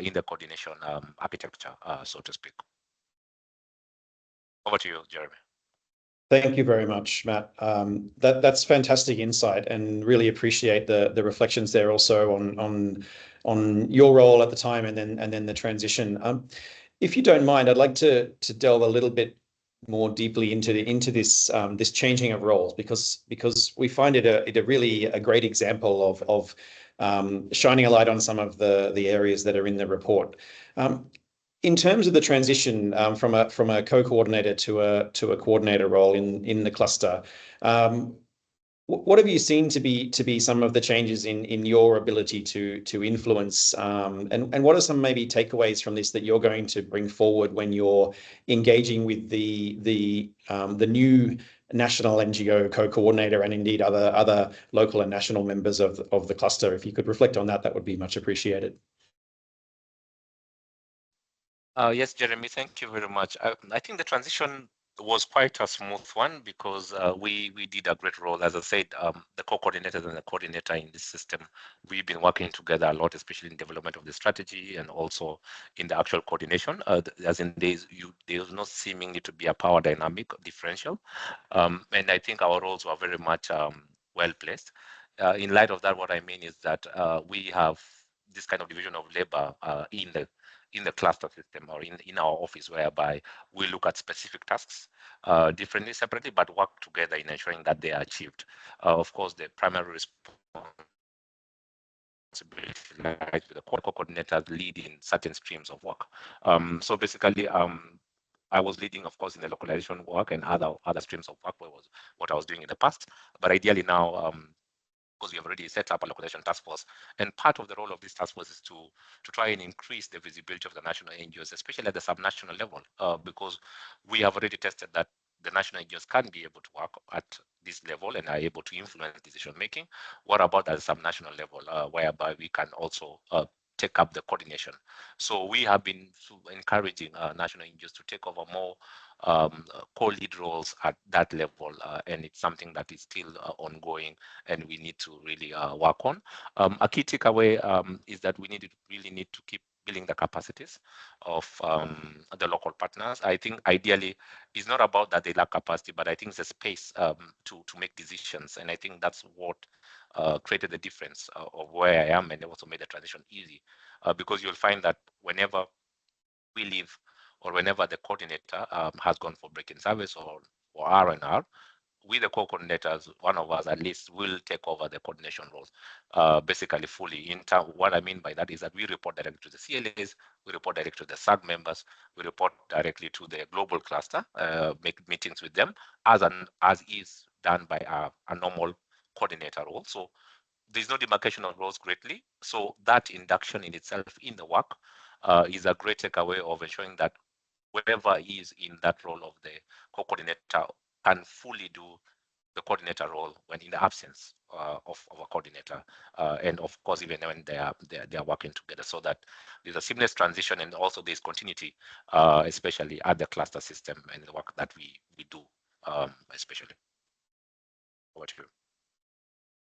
in the coordination architecture, so to speak. Over to you, Jeremy. Thank you very much, Matt. That's fantastic insight, and really appreciate the reflections there also on your role at the time, and then the transition. If you don't mind, I'd like to delve a little bit more deeply into this this changing of roles, because we find it a really great example of shining a light on some of the areas that are in the report. In terms of the transition from a co-coordinator to a coordinator role in the cluster, what have you seen to be some of the changes in your ability to influence, and what are some maybe takeaways from this that you're going to bring forward when you're engaging with the new national NGO co-coordinator, and indeed other local and national members of the cluster? If you could reflect on that, that would be much appreciated. Yes, Jeremy, thank you very much. I think the transition was quite a smooth one, because we did a great role. As I said, the co-coordinators and the coordinator in this system, we've been working together a lot, especially in development of the strategy and also in the actual coordination. As in there's no seemingly to be a power dynamic differential. And I think our roles were very much well placed. In light of that, what I mean is that we have this kind of division of labor in the cluster system, or in our office, whereby we look at specific tasks differently, separately, but work together in ensuring that they are achieved. Of course, the primary responsibility lies with the co-coordinators leading certain streams of work. So basically, I was leading, of course, in the localization work and other streams of work, was what I was doing in the past. But ideally now, because we have already set up a localization task force, and part of the role of this task force is to try and increase the visibility of the national NGOs, especially at the subnational level, because we have already tested that the national NGOs can be able to work at this level and are able to influence decision making. What about at the subnational level, whereby we can also take up the coordination? So we have been encouraging national NGOs to take over more co-lead roles at that level, and it's something that is still ongoing, and we need to really work on. A key takeaway is that we really need to keep building the capacities of the local partners. I think ideally it's not about that they lack capacity, but I think it's a space to make decisions, and I think that's what created the difference of where I am, and also made the transition easy, because you'll find that whenever we leave, or whenever the coordinator has gone for break-in service or R&R, we, the co-coordinators, one of us at least, will take over the coordination roles, basically fully. What I mean by that is that we report directly to the CLAs, we report directly to the SAG members, we report directly to the global cluster, make meetings with them, as is done by a normal coordinator role. So there's no demarcation of roles greatly. So that induction in itself in the work is a great takeaway of ensuring that whoever is in that role of the co-coordinator can fully do the coordinator role when in the absence of a coordinator, and of course even when they are working together, so that there's a seamless transition, and also there's continuity, especially at the cluster system and the work that we do, especially. Over to you.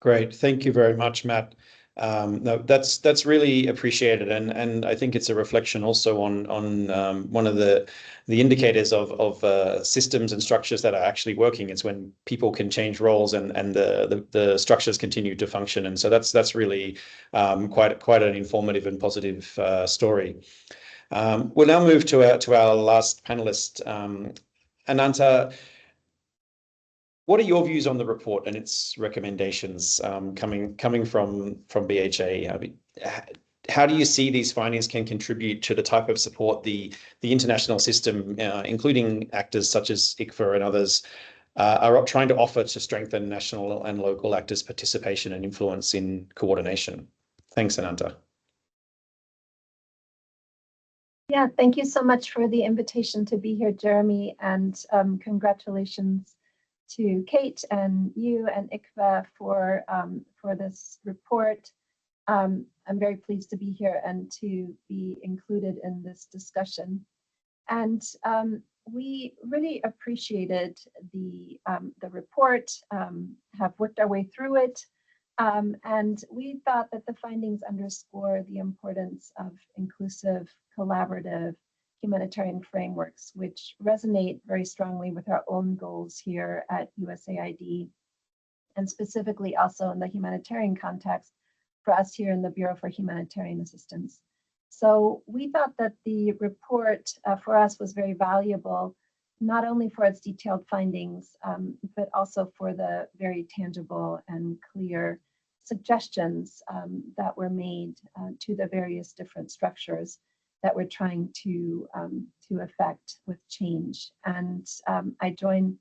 Great, thank you very much, Matt. No, that's really appreciated, and I think it's a reflection also on one of the indicators of systems and structures that are actually working. It's when people can change roles and the structures continue to function, and so that's really quite an informative and positive story. We'll now move to our last panelist, Ananta. What are your views on the report and its recommendations coming from BHA? I mean, how do you see these findings can contribute to the type of support the international system, including actors such as ICVA and others, are trying to offer to strengthen national and local actors' participation and influence in coordination? Thanks, Ananta. Yeah, thank you so much for the invitation to be here, Jeremy, and congratulations to Kate and you and ICVA for this report. I'm very pleased to be here and to be included in this discussion. And we really appreciated the report, have worked our way through it, and we thought that the findings underscore the importance of inclusive, collaborative humanitarian frameworks, which resonate very strongly with our own goals here at USAID, and specifically also in the humanitarian context for us here in the Bureau for Humanitarian Assistance. So we thought that the report for us was very valuable, not only for its detailed findings, but also for the very tangible and clear suggestions that were made to the various different structures that we're trying to affect with change. And I join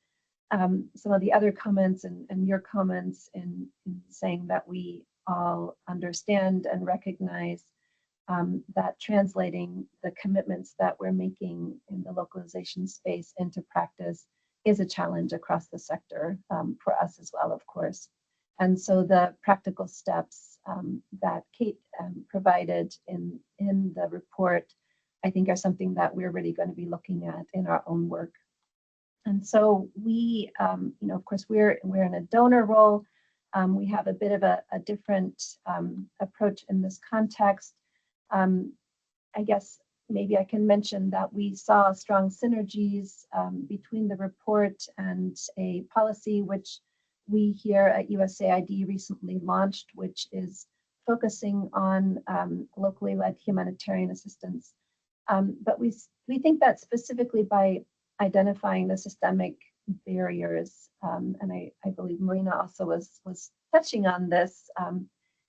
some of the other comments and your comments in saying that we all understand and recognize that translating the commitments that we're making in the localization space into practice is a challenge across the sector for us as well, of course. And so the practical steps that Kate provided in the report, I think, are something that we're really going to be looking at in our own work. And so we, of course, we're in a donor role. We have a bit of a different approach in this context. I guess maybe I can mention that we saw strong synergies between the report and a policy which we here at USAID recently launched, which is focusing on locally led humanitarian assistance. But we think that specifically by identifying the systemic barriers, and I believe Marina also was touching on this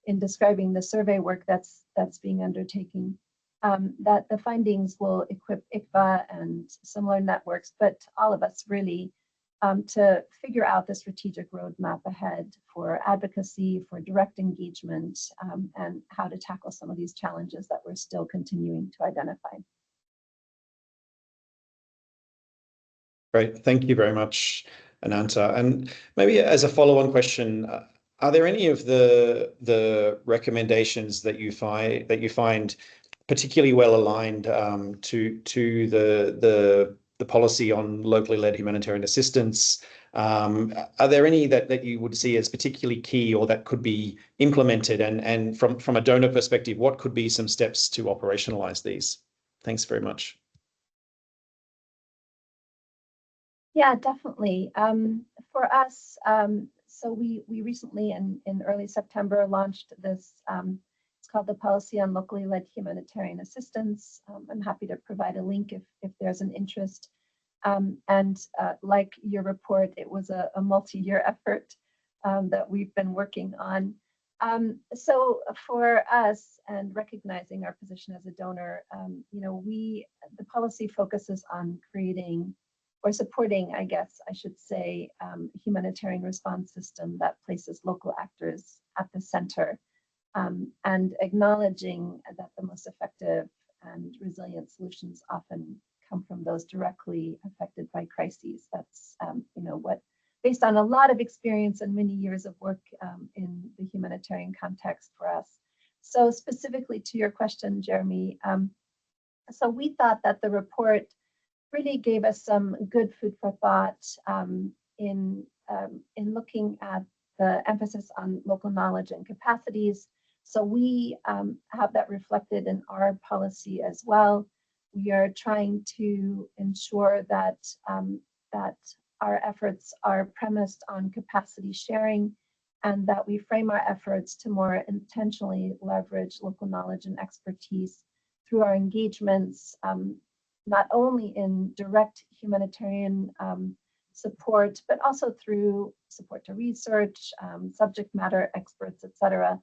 in describing the survey work that's being undertaken, that the findings will equip ICVA and similar networks, but all of us really, to figure out the strategic roadmap ahead for advocacy, for direct engagement, and how to tackle some of these challenges that we're still continuing to identify. Great, thank you very much, Ananta. And maybe as a follow-on question, are there any of the recommendations that you find particularly well aligned to the policy on locally led humanitarian assistance? Are there any that you would see as particularly key or that could be implemented? And from a donor perspective, what could be some steps to operationalize these? Thanks very much. Yeah, definitely. For us, so we recently in early September launched this, it's called the Policy on Locally Led Humanitarian Assistance. I'm happy to provide a link if there's an interest. And like your report, it was a multi-year effort that we've been working on. So for us, and recognizing our position as a donor, the policy focuses on creating or supporting, I guess I should say, a humanitarian response system that places local actors at the center, and acknowledging that the most effective and resilient solutions often come from those directly affected by crises. That's what, based on a lot of experience and many years of work in the humanitarian context for us. So specifically to your question, Jeremy, so we thought that the report really gave us some good food for thought in in looking at the emphasis on local knowledge and capacities. So we have that reflected in our policy as well. We are trying to ensure that that our efforts are premised on capacity sharing, and that we frame our efforts to more intentionally leverage local knowledge and expertise through our engagements, not only in direct humanitarian support, but also through support to research, subject matter experts, et cetera,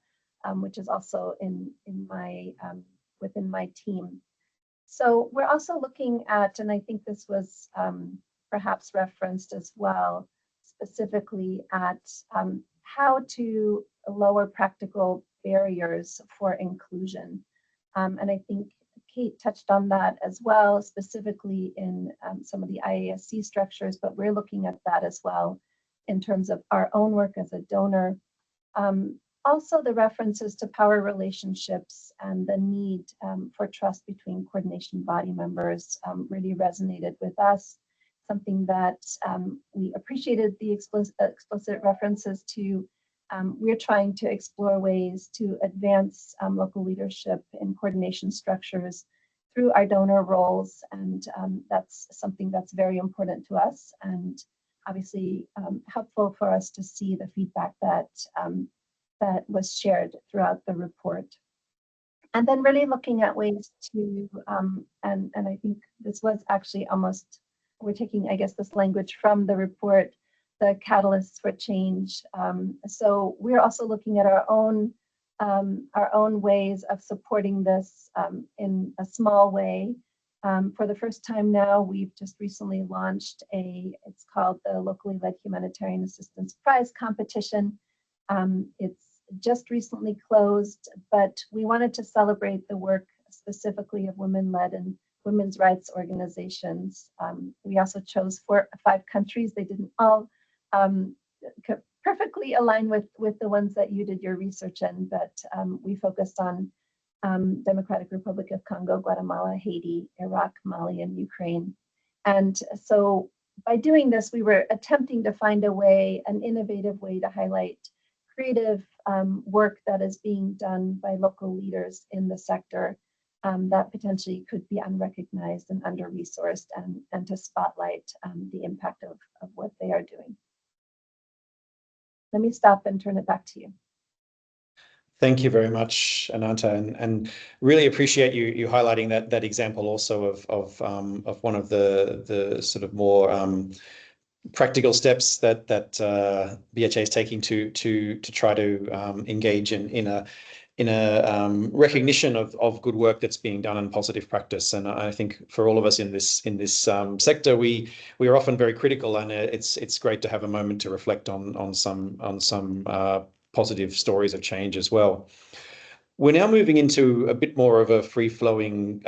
which is also in my within my team. So we're also looking at, and I think this was perhaps referenced as well, specifically at how to lower practical barriers for inclusion. And I think Kate touched on that as well, specifically in some of the IASC structures, but we're looking at that as well in terms of our own work as a donor. Also, the references to power relationships and the need for trust between coordination body members really resonated with us. Something that we appreciated the explicit references to. We're trying to explore ways to advance local leadership in coordination structures through our donor roles, and that's something that's very important to us, and obviously helpful for us to see the feedback that that was shared throughout the report. And then really looking at ways to, and I think this was actually almost, we're taking, I guess, this language from the report, the catalysts for change. So we're also looking at our own ways of supporting this in a small way. For the first time now, we've just recently launched it's called the Locally Led Humanitarian Assistance Prize Competition. It's just recently closed, but we wanted to celebrate the work specifically of women-led and women's rights organizations. We also chose 5 countries. They didn't all perfectly align with the ones that you did your research in, but we focused on Democratic Republic of Congo, Guatemala, Haiti, Iraq, Mali, and Ukraine. And so by doing this, we were attempting to find a way, an innovative way to highlight creative work that is being done by local leaders in the sector that potentially could be unrecognized and under-resourced, and to spotlight the impact of what they are doing. Let me stop and turn it back to you. Thank you very much, Ananta, and really appreciate you highlighting that example also of one of the sort of more practical steps that BHA is taking to try to engage in a recognition of good work that's being done and positive practice. And I think for all of us in this sector, we are often very critical, and it's great to have a moment to reflect on some positive stories of change as well. We're now moving into a bit more of a free-flowing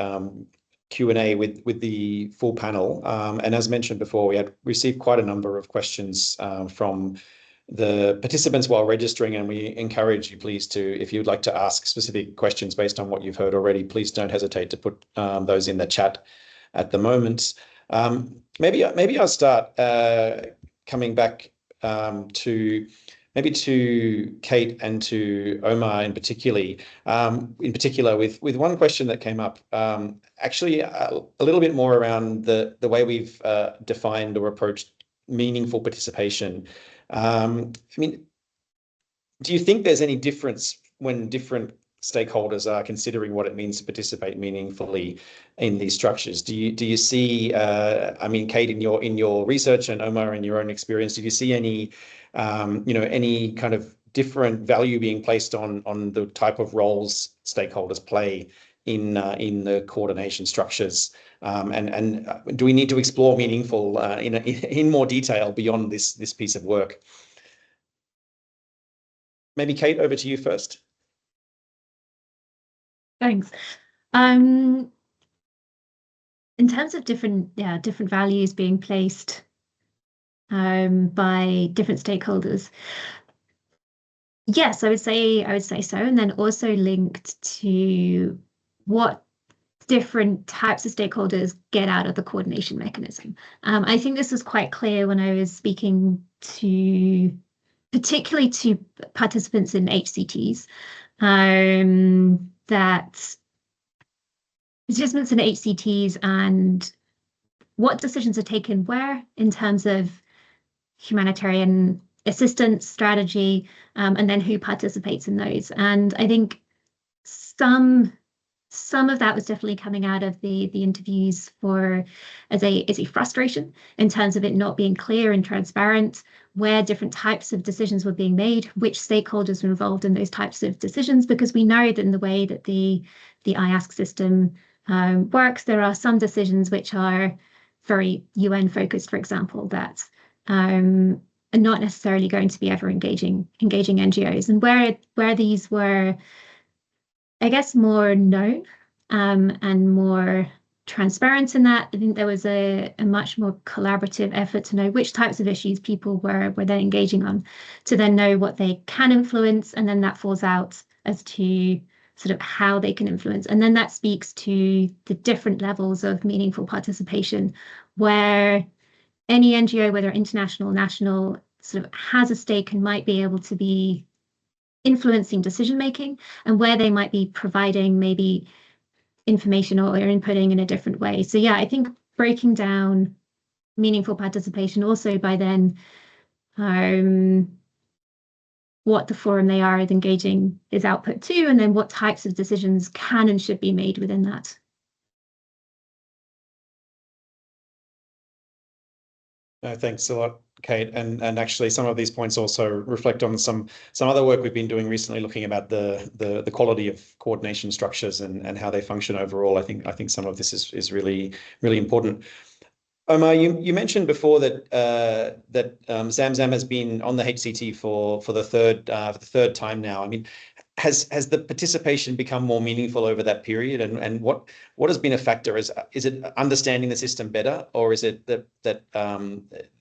Q&A with the full panel. And as mentioned before, we had received quite a number of questions from the participants while registering, and we encourage you, please, if you'd like to ask specific questions based on what you've heard already, please don't hesitate to put those in the chat at the moment. Maybe I'll start coming back to Kate and to Omar in particular with one question that came up, actually a little bit more around the way we've defined or approached meaningful participation. I mean, do you think there's any difference when different stakeholders are considering what it means to participate meaningfully in these structures? Do you see, I mean, Kate, in your research, and Omar, in your own experience, did you see any any kind of different value being placed on the type of roles stakeholders play in the coordination structures? And do we need to explore meaningful in more detail beyond this piece of work? Maybe Kate, over to you first. Thanks. In terms of different values being placed by different stakeholders, yes, I would say so, and then also linked to what different types of stakeholders get out of the coordination mechanism. I think this was quite clear when I was speaking particularly to participants in HCTs, that participants in HCTs and what decisions are taken where in terms of humanitarian assistance strategy, and then who participates in those. And I think some of that was definitely coming out of the interviews as a frustration in terms of it not being clear and transparent where different types of decisions were being made, which stakeholders were involved in those types of decisions, because we know that in the way that the IASC system works, there are some decisions which are very UN focused, for example, that are not necessarily going to be ever engaging NGOs, and where these were, I guess, more known and more transparent in that, I think there was a much more collaborative effort to know which types of issues people were then engaging on, to then know what they can influence, and then that falls out as to sort of how they can influence. And then that speaks to the different levels of meaningful participation, where any NGO, whether international or national, sort of has a stake and might be able to be influencing decision-making, and where they might be providing maybe information or inputting in a different way. So yeah, I think breaking down meaningful participation also by then what the forum they are engaging is output to, and then what types of decisions can and should be made within that. Thanks a lot, Kate. And actually, some of these points also reflect on some other work we've been doing recently, looking about the quality of coordination structures and how they function overall. I think some of this is really important. Omar, you mentioned before that Zamzam has been on the HCT for the third time now. I mean, has the participation become more meaningful over that period, and what has been a factor? Is it understanding the system better, or is it that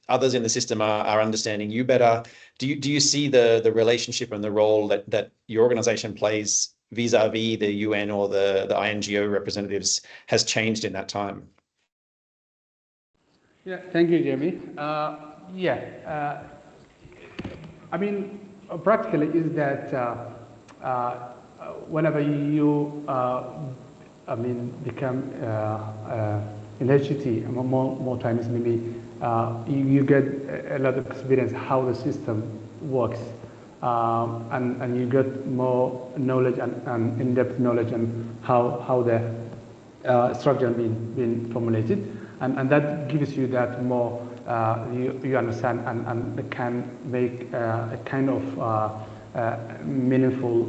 others in the system are understanding you better? Do you see the relationship and the role that your organization plays vis-a-vis the UN or the INGO representatives has changed in that time? Yeah, thank you, Jeremy. I mean, practically is that whenever you, become in HCT, more times maybe you get a lot of experience how the system works, and you get more knowledge and in-depth knowledge on how the structure being formulated. And that gives you that more, you understand and can make a kind of meaningful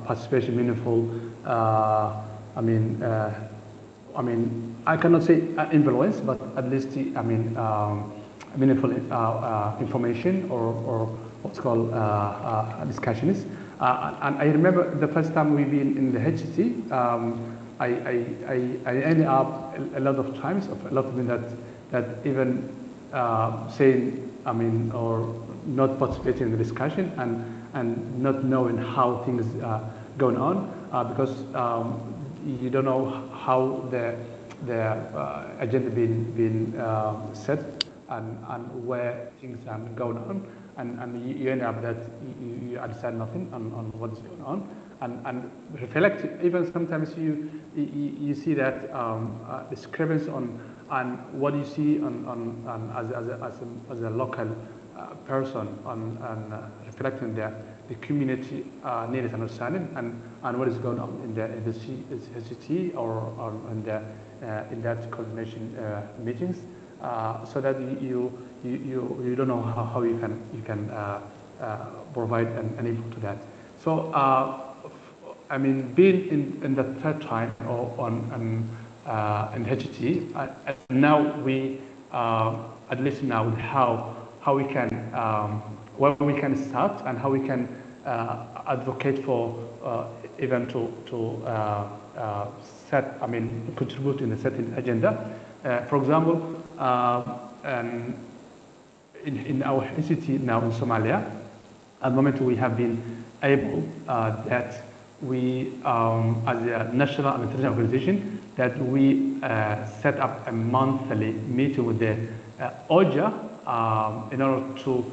participation, meaningful, I cannot say influence, but at least, meaningful information or what's called discussions. And I remember the first time we've been in the HCT, I ended up a lot of times, a lot of them that even saying, or not participating in the discussion and not knowing how things are going on, because you don't know how the agenda being set and where things are going on, and you end up that you understand nothing on what is going on. And reflect, even sometimes you see that discrepancy on what you see as a local person on reflecting the community needs and understanding and what is going on in the HCT or in that coordination meetings, so that you don't know how you can provide an input to that. So. Being in the third time in HCT, now we at least now how we can where we can start and how we can advocate for even to set contribute in a certain agenda. For example, in our HCT now in Somalia, at the moment we have been able that we, as a national and international organization, that we set up a monthly meeting with the OCHA in order to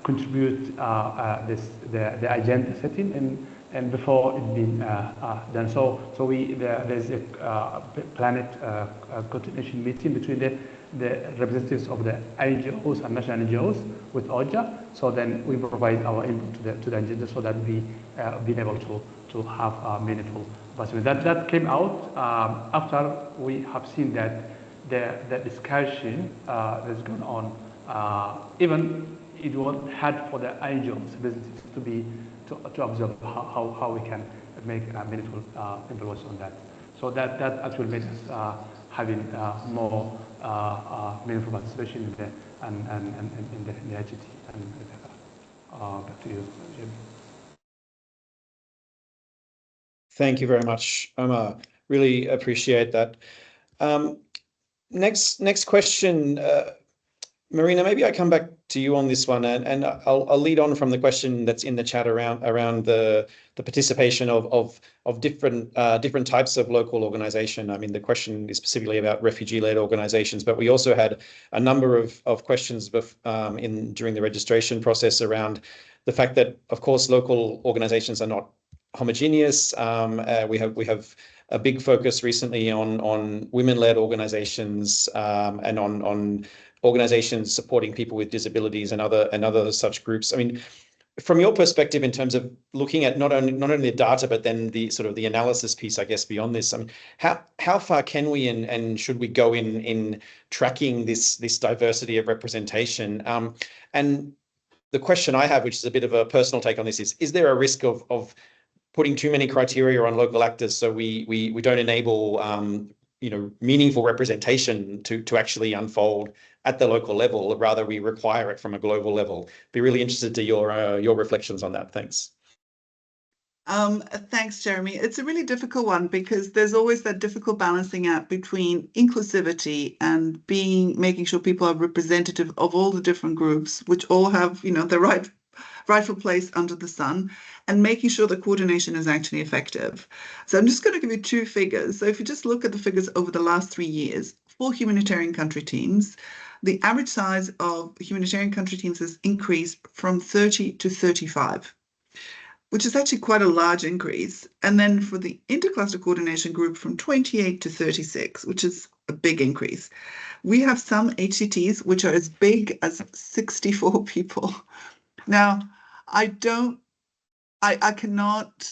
contribute the agenda setting and before it being done. So there's a planned coordination meeting between the representatives of the NGOs and national NGOs with OCHA. So then we provide our input to the agenda so that we been able to have meaningful participation. That came out after we have seen that the discussion that's going on, even it was hard for the NGOs businesses to observe how we can make meaningful influence on that. So that actually made us having more meaningful participation in the IGT. Back to you, Jim. Thank you very much, Omar. Really appreciate that. Next question, Marina, maybe I come back to you on this one, and I'll lead on from the question that's in the chat around the participation of different types of local organization. I mean, the question is specifically about refugee-led organizations, but we also had a number of questions during the registration process around the fact that, of course, local organizations are not homogeneous. We have a big focus recently on women-led organizations and on organizations supporting people with disabilities and other such groups. I mean, from your perspective, in terms of looking at not only the data but then the sort of the analysis piece, I guess, beyond this, I mean, how far can we and should we go in tracking this diversity of representation? And the question I have, which is a bit of a personal take on this, is there a risk of putting too many criteria on local actors so we don't enable meaningful representation to actually unfold at the local level? Rather, we require it from a global level. Be really interested to your reflections on that. Thanks. Thanks, Jeremy. It's a really difficult one because there's always that difficult balancing act between inclusivity and making sure people are representative of all the different groups, which all have the rightful place under the sun, and making sure the coordination is actually effective. So I'm just going to give you two figures. So if you just look at the figures over the last 3 years, for humanitarian country teams, the average size of humanitarian country teams has increased from 30 to 35, which is actually quite a large increase. And then for the intercluster coordination group, from 28 to 36, which is a big increase. We have some HCTs which are as big as 64 people. Now, I cannot,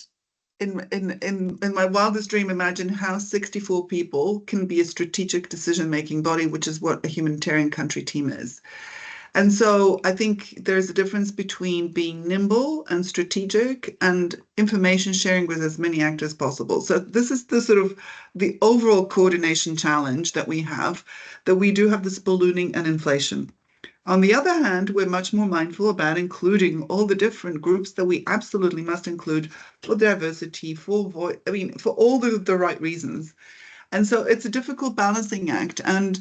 in my wildest dream, imagine how 64 people can be a strategic decision-making body, which is what a humanitarian country team is. And so I think there's a difference between being nimble and strategic and information sharing with as many actors as possible. So this is the sort of the overall coordination challenge that we have, that we do have this ballooning and inflation. On the other hand, we're much more mindful about including all the different groups that we absolutely must include for diversity, for all the right reasons. And so it's a difficult balancing act. And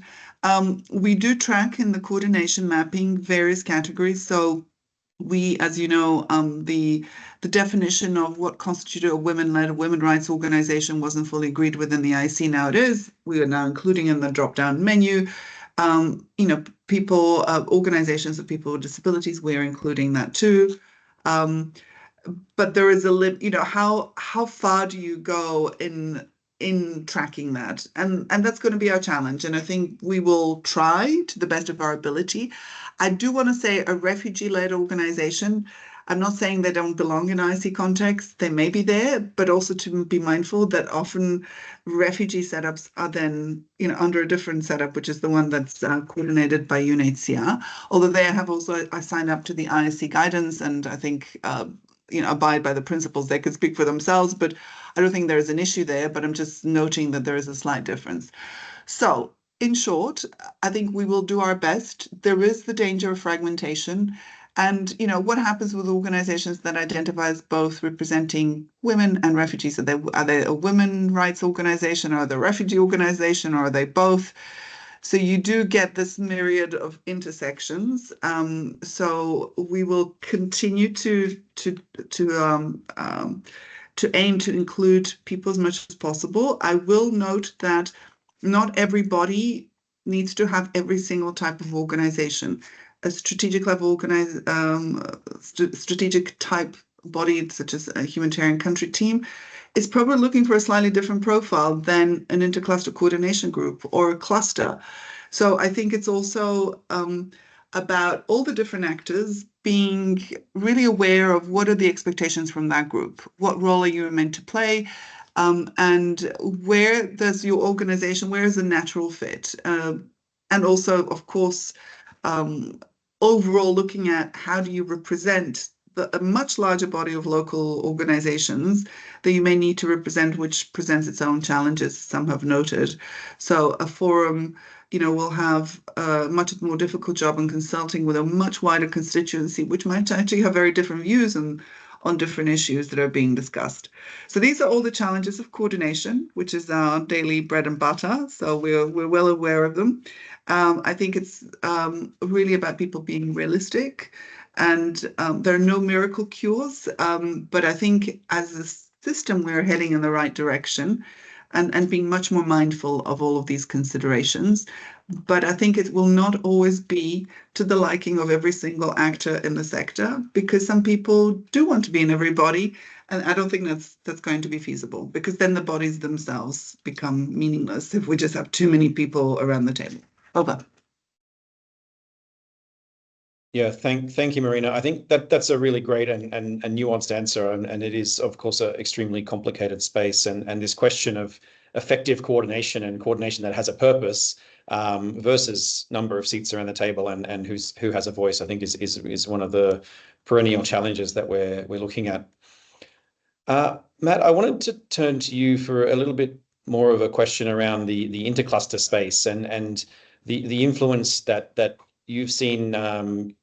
we do track in the coordination mapping various categories. So we, as you know, the definition of what constituted a women-led women rights organization wasn't fully agreed within the IC. Now it is. We are now including in the drop-down menu. People, organizations of people with disabilities, we're including that too. But there is a limit, how far do you go in tracking that? And that's going to be our challenge. And I think we will try to the best of our ability. I do want to say a refugee-led organization, I'm not saying they don't belong in IC context. They may be there, but also to be mindful that often refugee setups are then, under a different setup, which is the one that's coordinated by UNHCR. Although they have also signed up to the IASC guidance, and I think, abide by the principles. They could speak for themselves, but I don't think there is an issue there. But I'm just noting that there is a slight difference. So, in short, I think we will do our best. There is the danger of fragmentation. And, what happens with organizations that identify as both representing women and refugees? Are they a women rights organization, or are they a refugee organization, or are they both? So you do get this myriad of intersections. So we will continue to aim to include people as much as possible. I will note that not everybody needs to have every single type of organization. a strategic level strategic type body, such as a humanitarian country team, is probably looking for a slightly different profile than an intercluster coordination group or a cluster. So I think it's also about all the different actors being really aware of what are the expectations from that group, what role are you meant to play, and where does your organization, where is the natural fit? And also, of course, overall looking at how do you represent a much larger body of local organizations that you may need to represent, which presents its own challenges, some have noted. So a forum, will have a much more difficult job in consulting with a much wider constituency, which might actually have very different views on different issues that are being discussed. So these are all the challenges of coordination, which is our daily bread and butter. So we're well aware of them. I think it's really about people being realistic, and there are no miracle cures, but I think as a system, we're heading in the right direction and being much more mindful of all of these considerations. But I think it will not always be to the liking of every single actor in the sector, because some people do want to be in every body, and I don't think that's going to be feasible, because then the bodies themselves become meaningless if we just have too many people around the table. Over. Yeah, thank you, Marina. I think that's a really great and nuanced answer, and it is, of course, an extremely complicated space. And this question of effective coordination and coordination that has a purpose versus number of seats around the table and who has a voice, I think is one of the perennial challenges that we're looking at. Matt, I wanted to turn to you for a little bit more of a question around the intercluster space and the influence that you've seen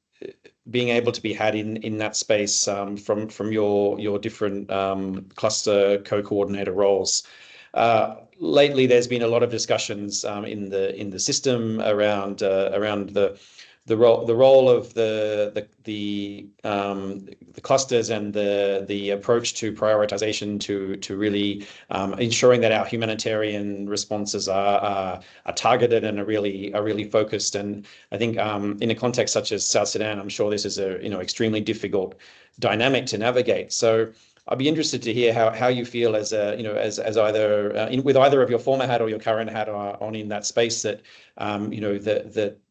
being able to be had in that space from your different cluster co-coordinator roles. Lately, there's been a lot of discussions in the system around the role of the clusters and the approach to prioritization to really ensuring that our humanitarian responses are targeted and are really focused. And I think in a context such as South Sudan, I'm sure this is a extremely difficult dynamic to navigate. So I'd be interested to hear how you feel as as either with either of your former hat or your current hat on in that space, that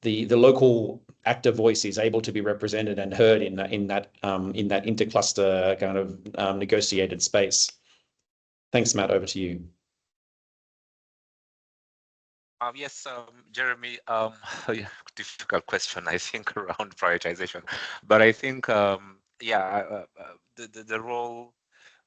the local actor voice is able to be represented and heard in that intercluster kind of negotiated space. Thanks, Matt. Over to you. Yes, Jeremy, difficult question, I think, around prioritization. But I think, the role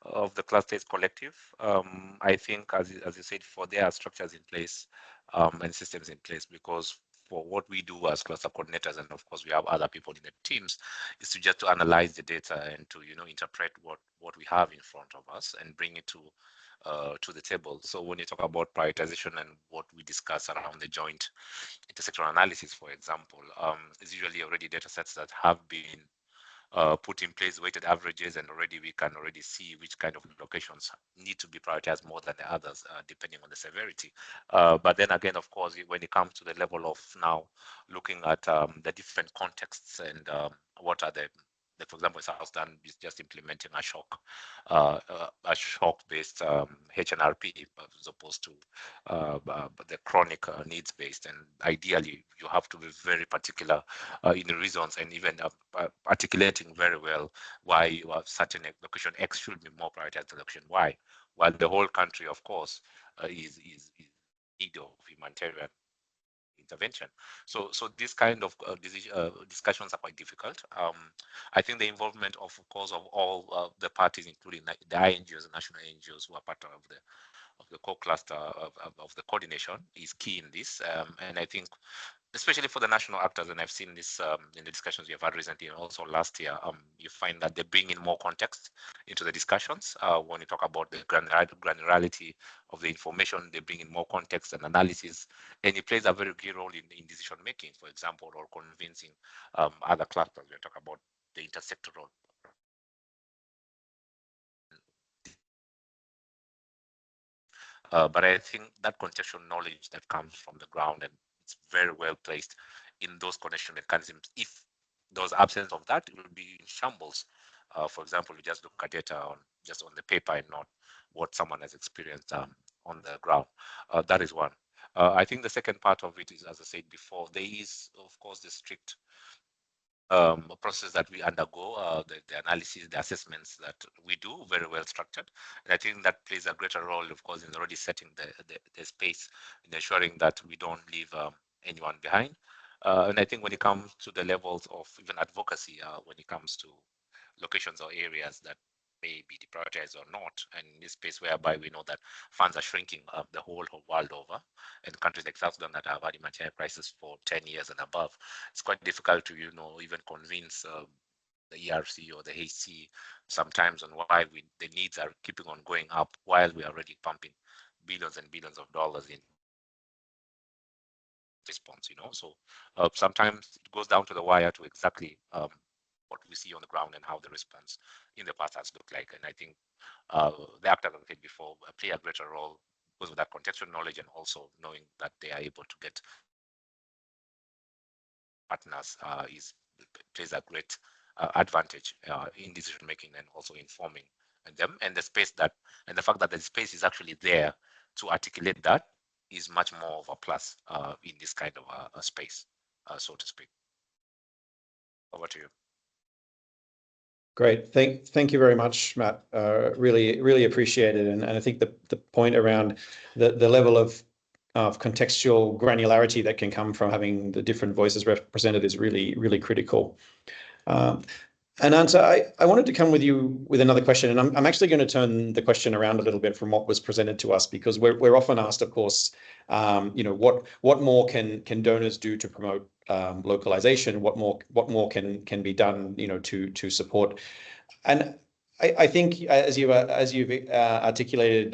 of the cluster is collective. I think, as you said, there are structures in place and systems in place, because for what we do as cluster coordinators, and of course we have other people in the teams, is to just to analyze the data and to interpret what we have in front of us and bring it to the table. So when you talk about prioritization and what we discuss around the joint intersectoral analysis, for example, is usually already data sets that have been put in place, weighted averages, and we can already see which kind of locations need to be prioritized more than the others, depending on the severity. But then again, of course, when it comes to the level of now looking at the different contexts and what are for example, South Sudan is just implementing a shock-based HNRP as opposed to the chronic needs-based. And ideally, you have to be very particular in the reasons, and even articulating very well why you have certain location X should be more prioritized than location Y, while the whole country, of course, is in need of humanitarian intervention. So this kind of discussions are quite difficult. I think the involvement of course of all the parties, including the INGOs and national NGOs who are part of the core cluster of the coordination, is key in this. And I think especially for the national actors, and I've seen this in the discussions we have had recently and also last year, you find that they bring in more context into the discussions. When you talk about the granularity of the information, they bring in more context and analysis, and it plays a very key role in decision making, for example, or convincing other clusters. We talk about the intersectoral. But I think that contextual knowledge that comes from the ground, and it's very well placed in those connection mechanisms, if those absence of that, it will be in shambles. For example, you just look at data just on the paper and not what someone has experienced on the ground. That is one. I think the second part of it is, as I said before, there is, of course, the strict process that we undergo, the analysis, the assessments that we do, very well structured. And I think that plays a greater role, of course, in already setting the space, in ensuring that we don't leave anyone behind. And I think when it comes to the levels of even advocacy, when it comes to locations or areas that may be deprioritized or not, and in this space whereby we know that funds are shrinking the whole world over, and countries like South Sudan that have had humanitarian crisis for 10 years and above, it's quite difficult to, even convince the ERC or the HC sometimes on why the needs are keeping on going up while we are already pumping billions and billions of dollars in response, So sometimes it goes down to the wire to exactly what we see on the ground and how the response in the past has looked like. And I think the actors, as I said before, play a greater role because of that contextual knowledge and also knowing that they are able to get partners plays a great advantage in decision making and also informing them, and the fact that the space is actually there to articulate that is much more of a plus in this kind of a space, so to speak. Over to you. Great. Thank you very much, Matt. Really appreciate it. And I think the point around the level of contextual granularity that can come from having the different voices represented is really critical. Ananta, I wanted to come with you with another question, and I'm actually going to turn the question around a little bit from what was presented to us, because we're often asked, of course, what more can donors do to promote localization? What more can be done, to support? And I think as you've articulated,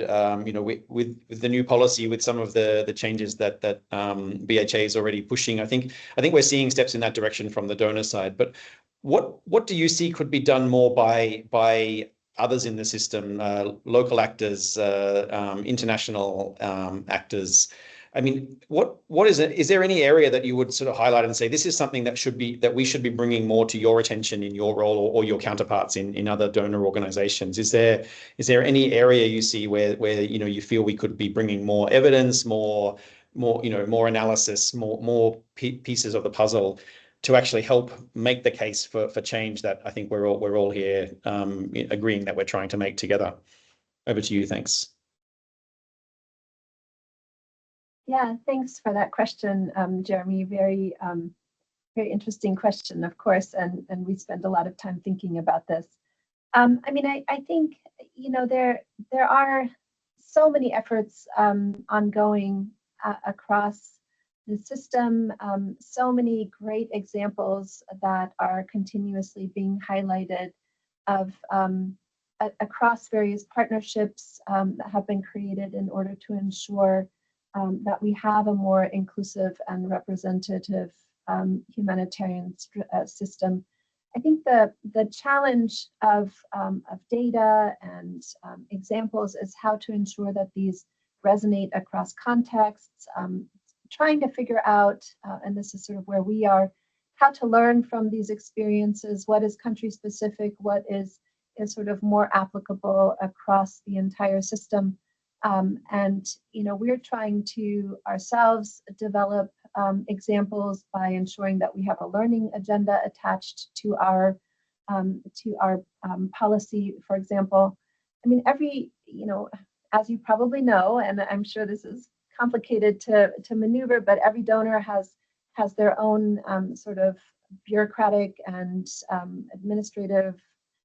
with the new policy, with some of the changes that BHA is already pushing, I think we're seeing steps in that direction from the donor side. But what do you see could be done more by others in the system, local actors, international actors? I mean, what is it? Is there any area that you would sort of highlight and say this is something that we should be bringing more to your attention in your role or your counterparts in other donor organizations? Is there any area you see where you feel we could be bringing more evidence, more analysis, more pieces of the puzzle to actually help make the case for change that I think we're all here agreeing that we're trying to make together? Over to you. Thanks. Yeah, thanks for that question, Jeremy. Very interesting question, of course, and we spend a lot of time thinking about this. I think there are so many efforts ongoing across the system, so many great examples that are continuously being highlighted of across various partnerships that have been created in order to ensure that we have a more inclusive and representative humanitarian system. I think the challenge of data and examples is how to ensure that these resonate across contexts, trying to figure out, and this is sort of where we are, how to learn from these experiences, what is country specific, what is sort of more applicable across the entire system. And we're trying to ourselves develop examples by ensuring that we have a learning agenda attached to our policy. For example, I mean, as you probably know, and I'm sure this is complicated to maneuver, but every donor has their own sort of bureaucratic and administrative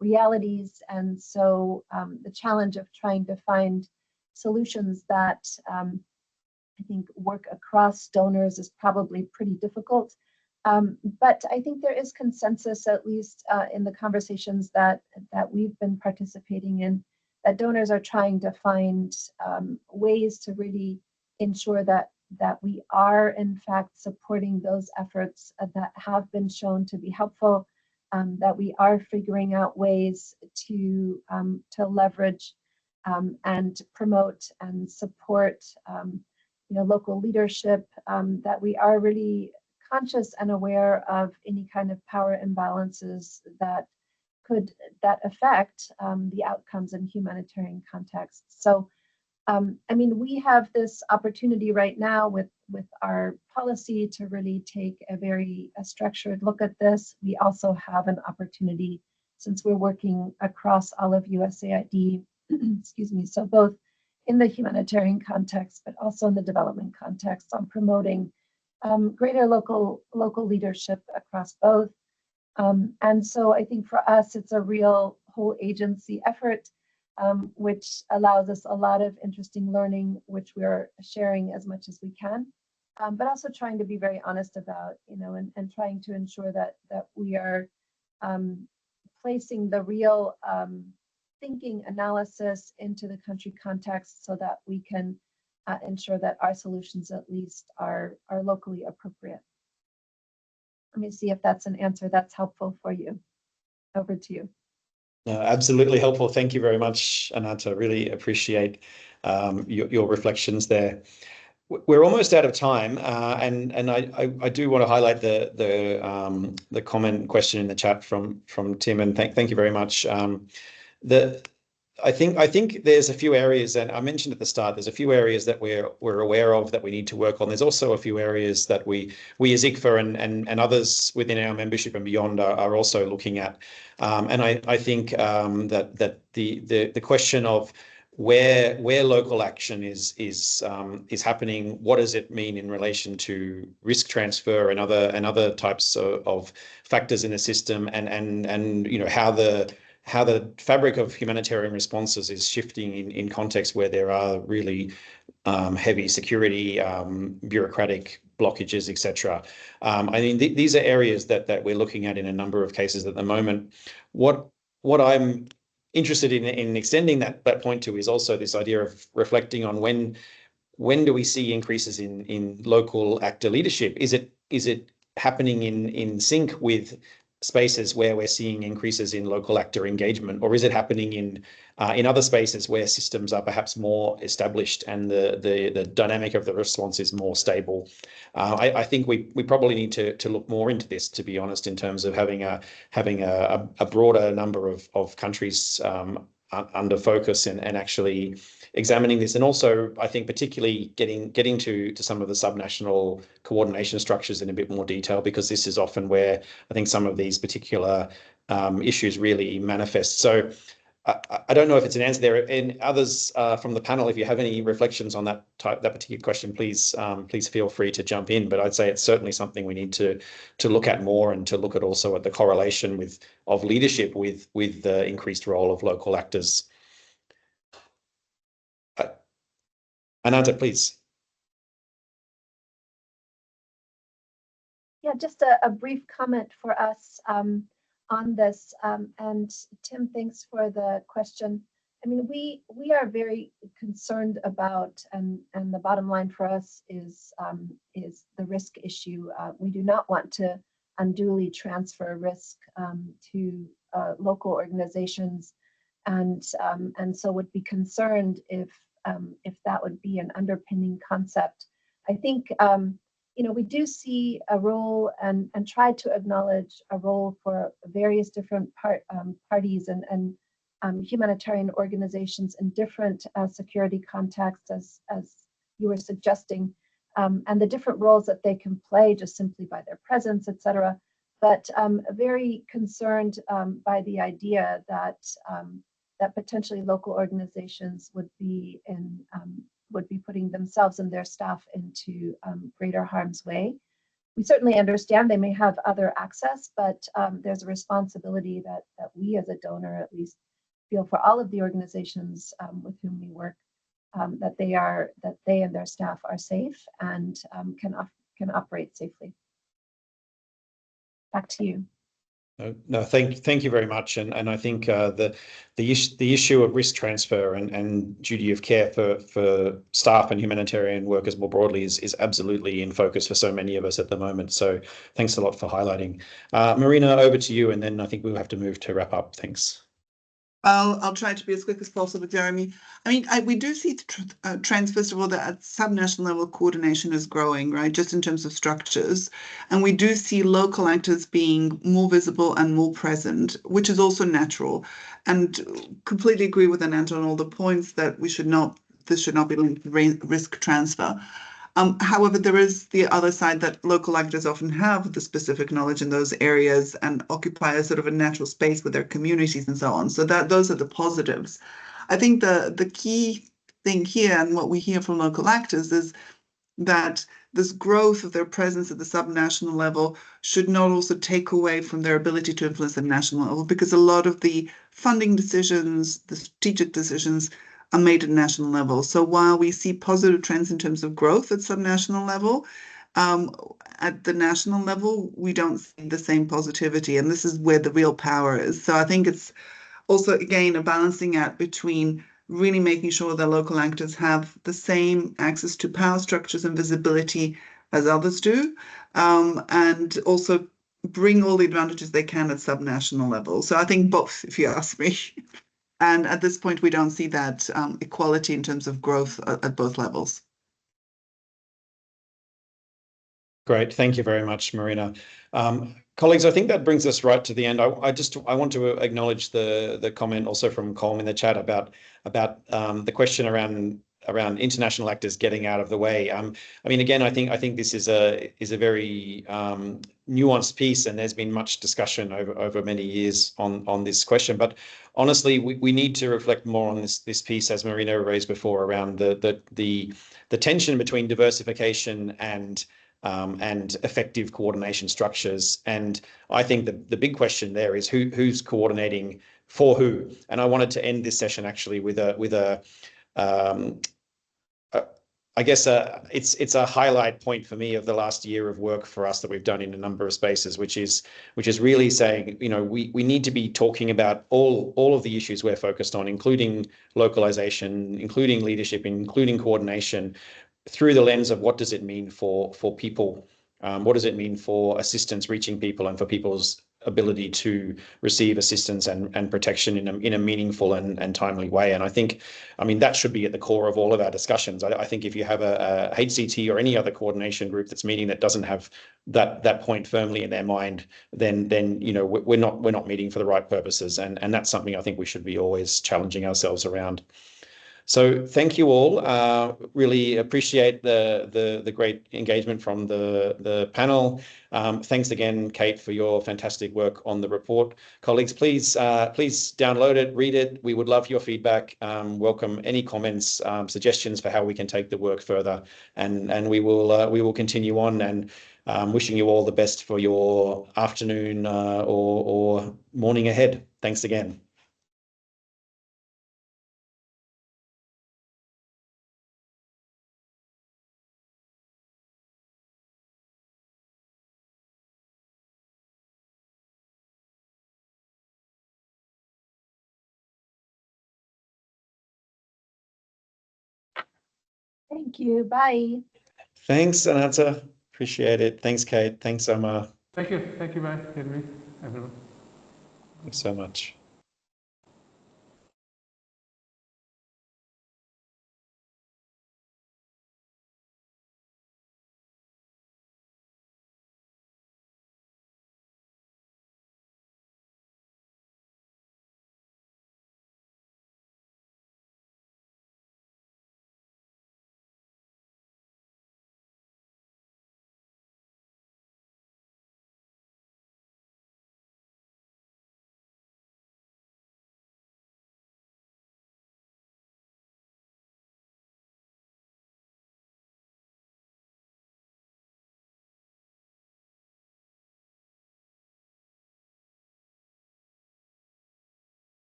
realities, and so the challenge of trying to find solutions that I think work across donors is probably pretty difficult. But I think there is consensus, at least in the conversations that we've been participating in, that donors are trying to find ways to really ensure that we are in fact supporting those efforts that have been shown to be helpful, that we are figuring out ways to leverage and promote and support local leadership, that we are really conscious and aware of any kind of power imbalances that affect the outcomes in humanitarian contexts. So, I mean, we have this opportunity right now with our policy to really take a very structured look at this. We also have an opportunity, since we're working across all of USAID, excuse me, so both in the humanitarian context, but also in the development context, on promoting greater local leadership across both. And so I think for us, it's a real whole agency effort, which allows us a lot of interesting learning, which we're sharing as much as we can, but also trying to be very honest about, you know, and trying to ensure that we are placing the real thinking analysis into the country context so that we can ensure that our solutions at least are locally appropriate. Let me see if that's an answer that's helpful for you. Over to you. Absolutely helpful. Thank you very much, Ananta. Really appreciate your reflections there. We're almost out of time, and I do want to highlight the comment question in the chat from Tim, and thank you very much. I think there's a few areas, and I mentioned at the start, there's a few areas that we're aware of that we need to work on. There's also a few areas that we as ICVA and others within our membership and beyond are also looking at. And I think that the question of where local action is happening, what does it mean in relation to risk transfer and other types of factors in the system, and you know, how the fabric of humanitarian responses is shifting in contexts where there are really heavy security, bureaucratic blockages, etc. I mean, these are areas that we're looking at in a number of cases at the moment. What I'm interested in extending that point to is also this idea of reflecting on when do we see increases in local actor leadership? Is it happening in sync with spaces where we're seeing increases in local actor engagement, or is it happening in other spaces where systems are perhaps more established and the dynamic of the response is more stable? I think we probably need to look more into this, to be honest, in terms of having a broader number of countries under focus and actually examining this, and also I think particularly getting to some of the subnational coordination structures in a bit more detail, because this is often where I think some of these particular issues really manifest. So I don't know if it's an answer there. And others from the panel, if you have any reflections on that particular question, please feel free to jump in. But I'd say it's certainly something we need to look at more, and to look at also at the correlation of leadership with the increased role of local actors. Ananta, please. Yeah, just a brief comment for us on this. And Tim, thanks for the question. I mean, we are very concerned about, and the bottom line for us is the risk issue. We do not want to unduly transfer risk to local organizations, and so would be concerned if that would be an underpinning concept. I think you know, we do see a role and try to acknowledge a role for various different parties and humanitarian organizations in different security contexts, as you were suggesting, and the different roles that they can play just simply by their presence, etc. But very concerned by the idea that potentially local organizations would be putting themselves and their staff into greater harm's way. We certainly understand they may have other access, but there's a responsibility that we as a donor at least feel for all of the organizations with whom we work, that they and their staff are safe and can operate safely. Back to you. No, thank you very much, and I think the issue of risk transfer and duty of care for staff and humanitarian workers more broadly is absolutely in focus for so many of us at the moment. So thanks a lot for highlighting. Marina, over to you, and then I think we'll have to move to wrap up. Thanks. I'll try to be as quick as possible, Jeremy. I mean, we do see trends, first of all, that at subnational level coordination is growing, right, just in terms of structures. And we do see local actors being more visible and more present, which is also natural. And completely agree with Ananta on all the points that this should not be linked to risk transfer. However, there is the other side that local actors often have the specific knowledge in those areas and occupy a sort of a natural space with their communities and so on. So those are the positives. I think the key thing here, and what we hear from local actors, is that this growth of their presence at the subnational level should not also take away from their ability to influence at national level, because a lot of the funding decisions, the strategic decisions, are made at national level. So while we see positive trends in terms of growth at subnational level, at the national level, we don't see the same positivity. And this is where the real power is. So I think it's also, again, a balancing act between really making sure that local actors have the same access to power structures and visibility as others do, and also bring all the advantages they can at subnational level. So I think both, if you ask me. And at this point, we don't see that equality in terms of growth at both levels. Great. Thank you very much, Marina. Colleagues, I think that brings us right to the end. I want to acknowledge the comment also from Colm in the chat about the question around international actors getting out of the way. I mean, again, I think this is a very nuanced piece, and there's been much discussion over many years on this question. But honestly, we need to reflect more on this piece, as Marina raised before, around the tension between diversification and effective coordination structures. And I think the big question there is who's coordinating for who. And I wanted to end this session actually with I guess it's a highlight point for me of the last year of work for us that we've done in a number of spaces, which is really saying, you know, we need to be talking about all of the issues we're focused on, including localization, including leadership, including coordination, through the lens of what does it mean for people, what does it mean for assistance reaching people and for people's ability to receive assistance and protection in a meaningful and timely way. And I mean, that should be at the core of all of our discussions. I think if you have a HCT or any other coordination group that's meeting that doesn't have that point firmly in their mind, then you know, we're not meeting for the right purposes. And that's something I think we should be always challenging ourselves around. So thank you all. Really appreciate the great engagement from the panel. Thanks again, Kate, for your fantastic work on the report. Colleagues, please download it, read it. We would love your feedback. Welcome any comments, suggestions for how we can take the work further, and we will continue on. And wishing you all the best for your afternoon or morning ahead. Thanks again. Thank you. Bye. Thanks, Ananta. Appreciate it. Thanks, Kate. Thanks, Omar. Thank you. Thank you, bye, everyone. Thanks so much.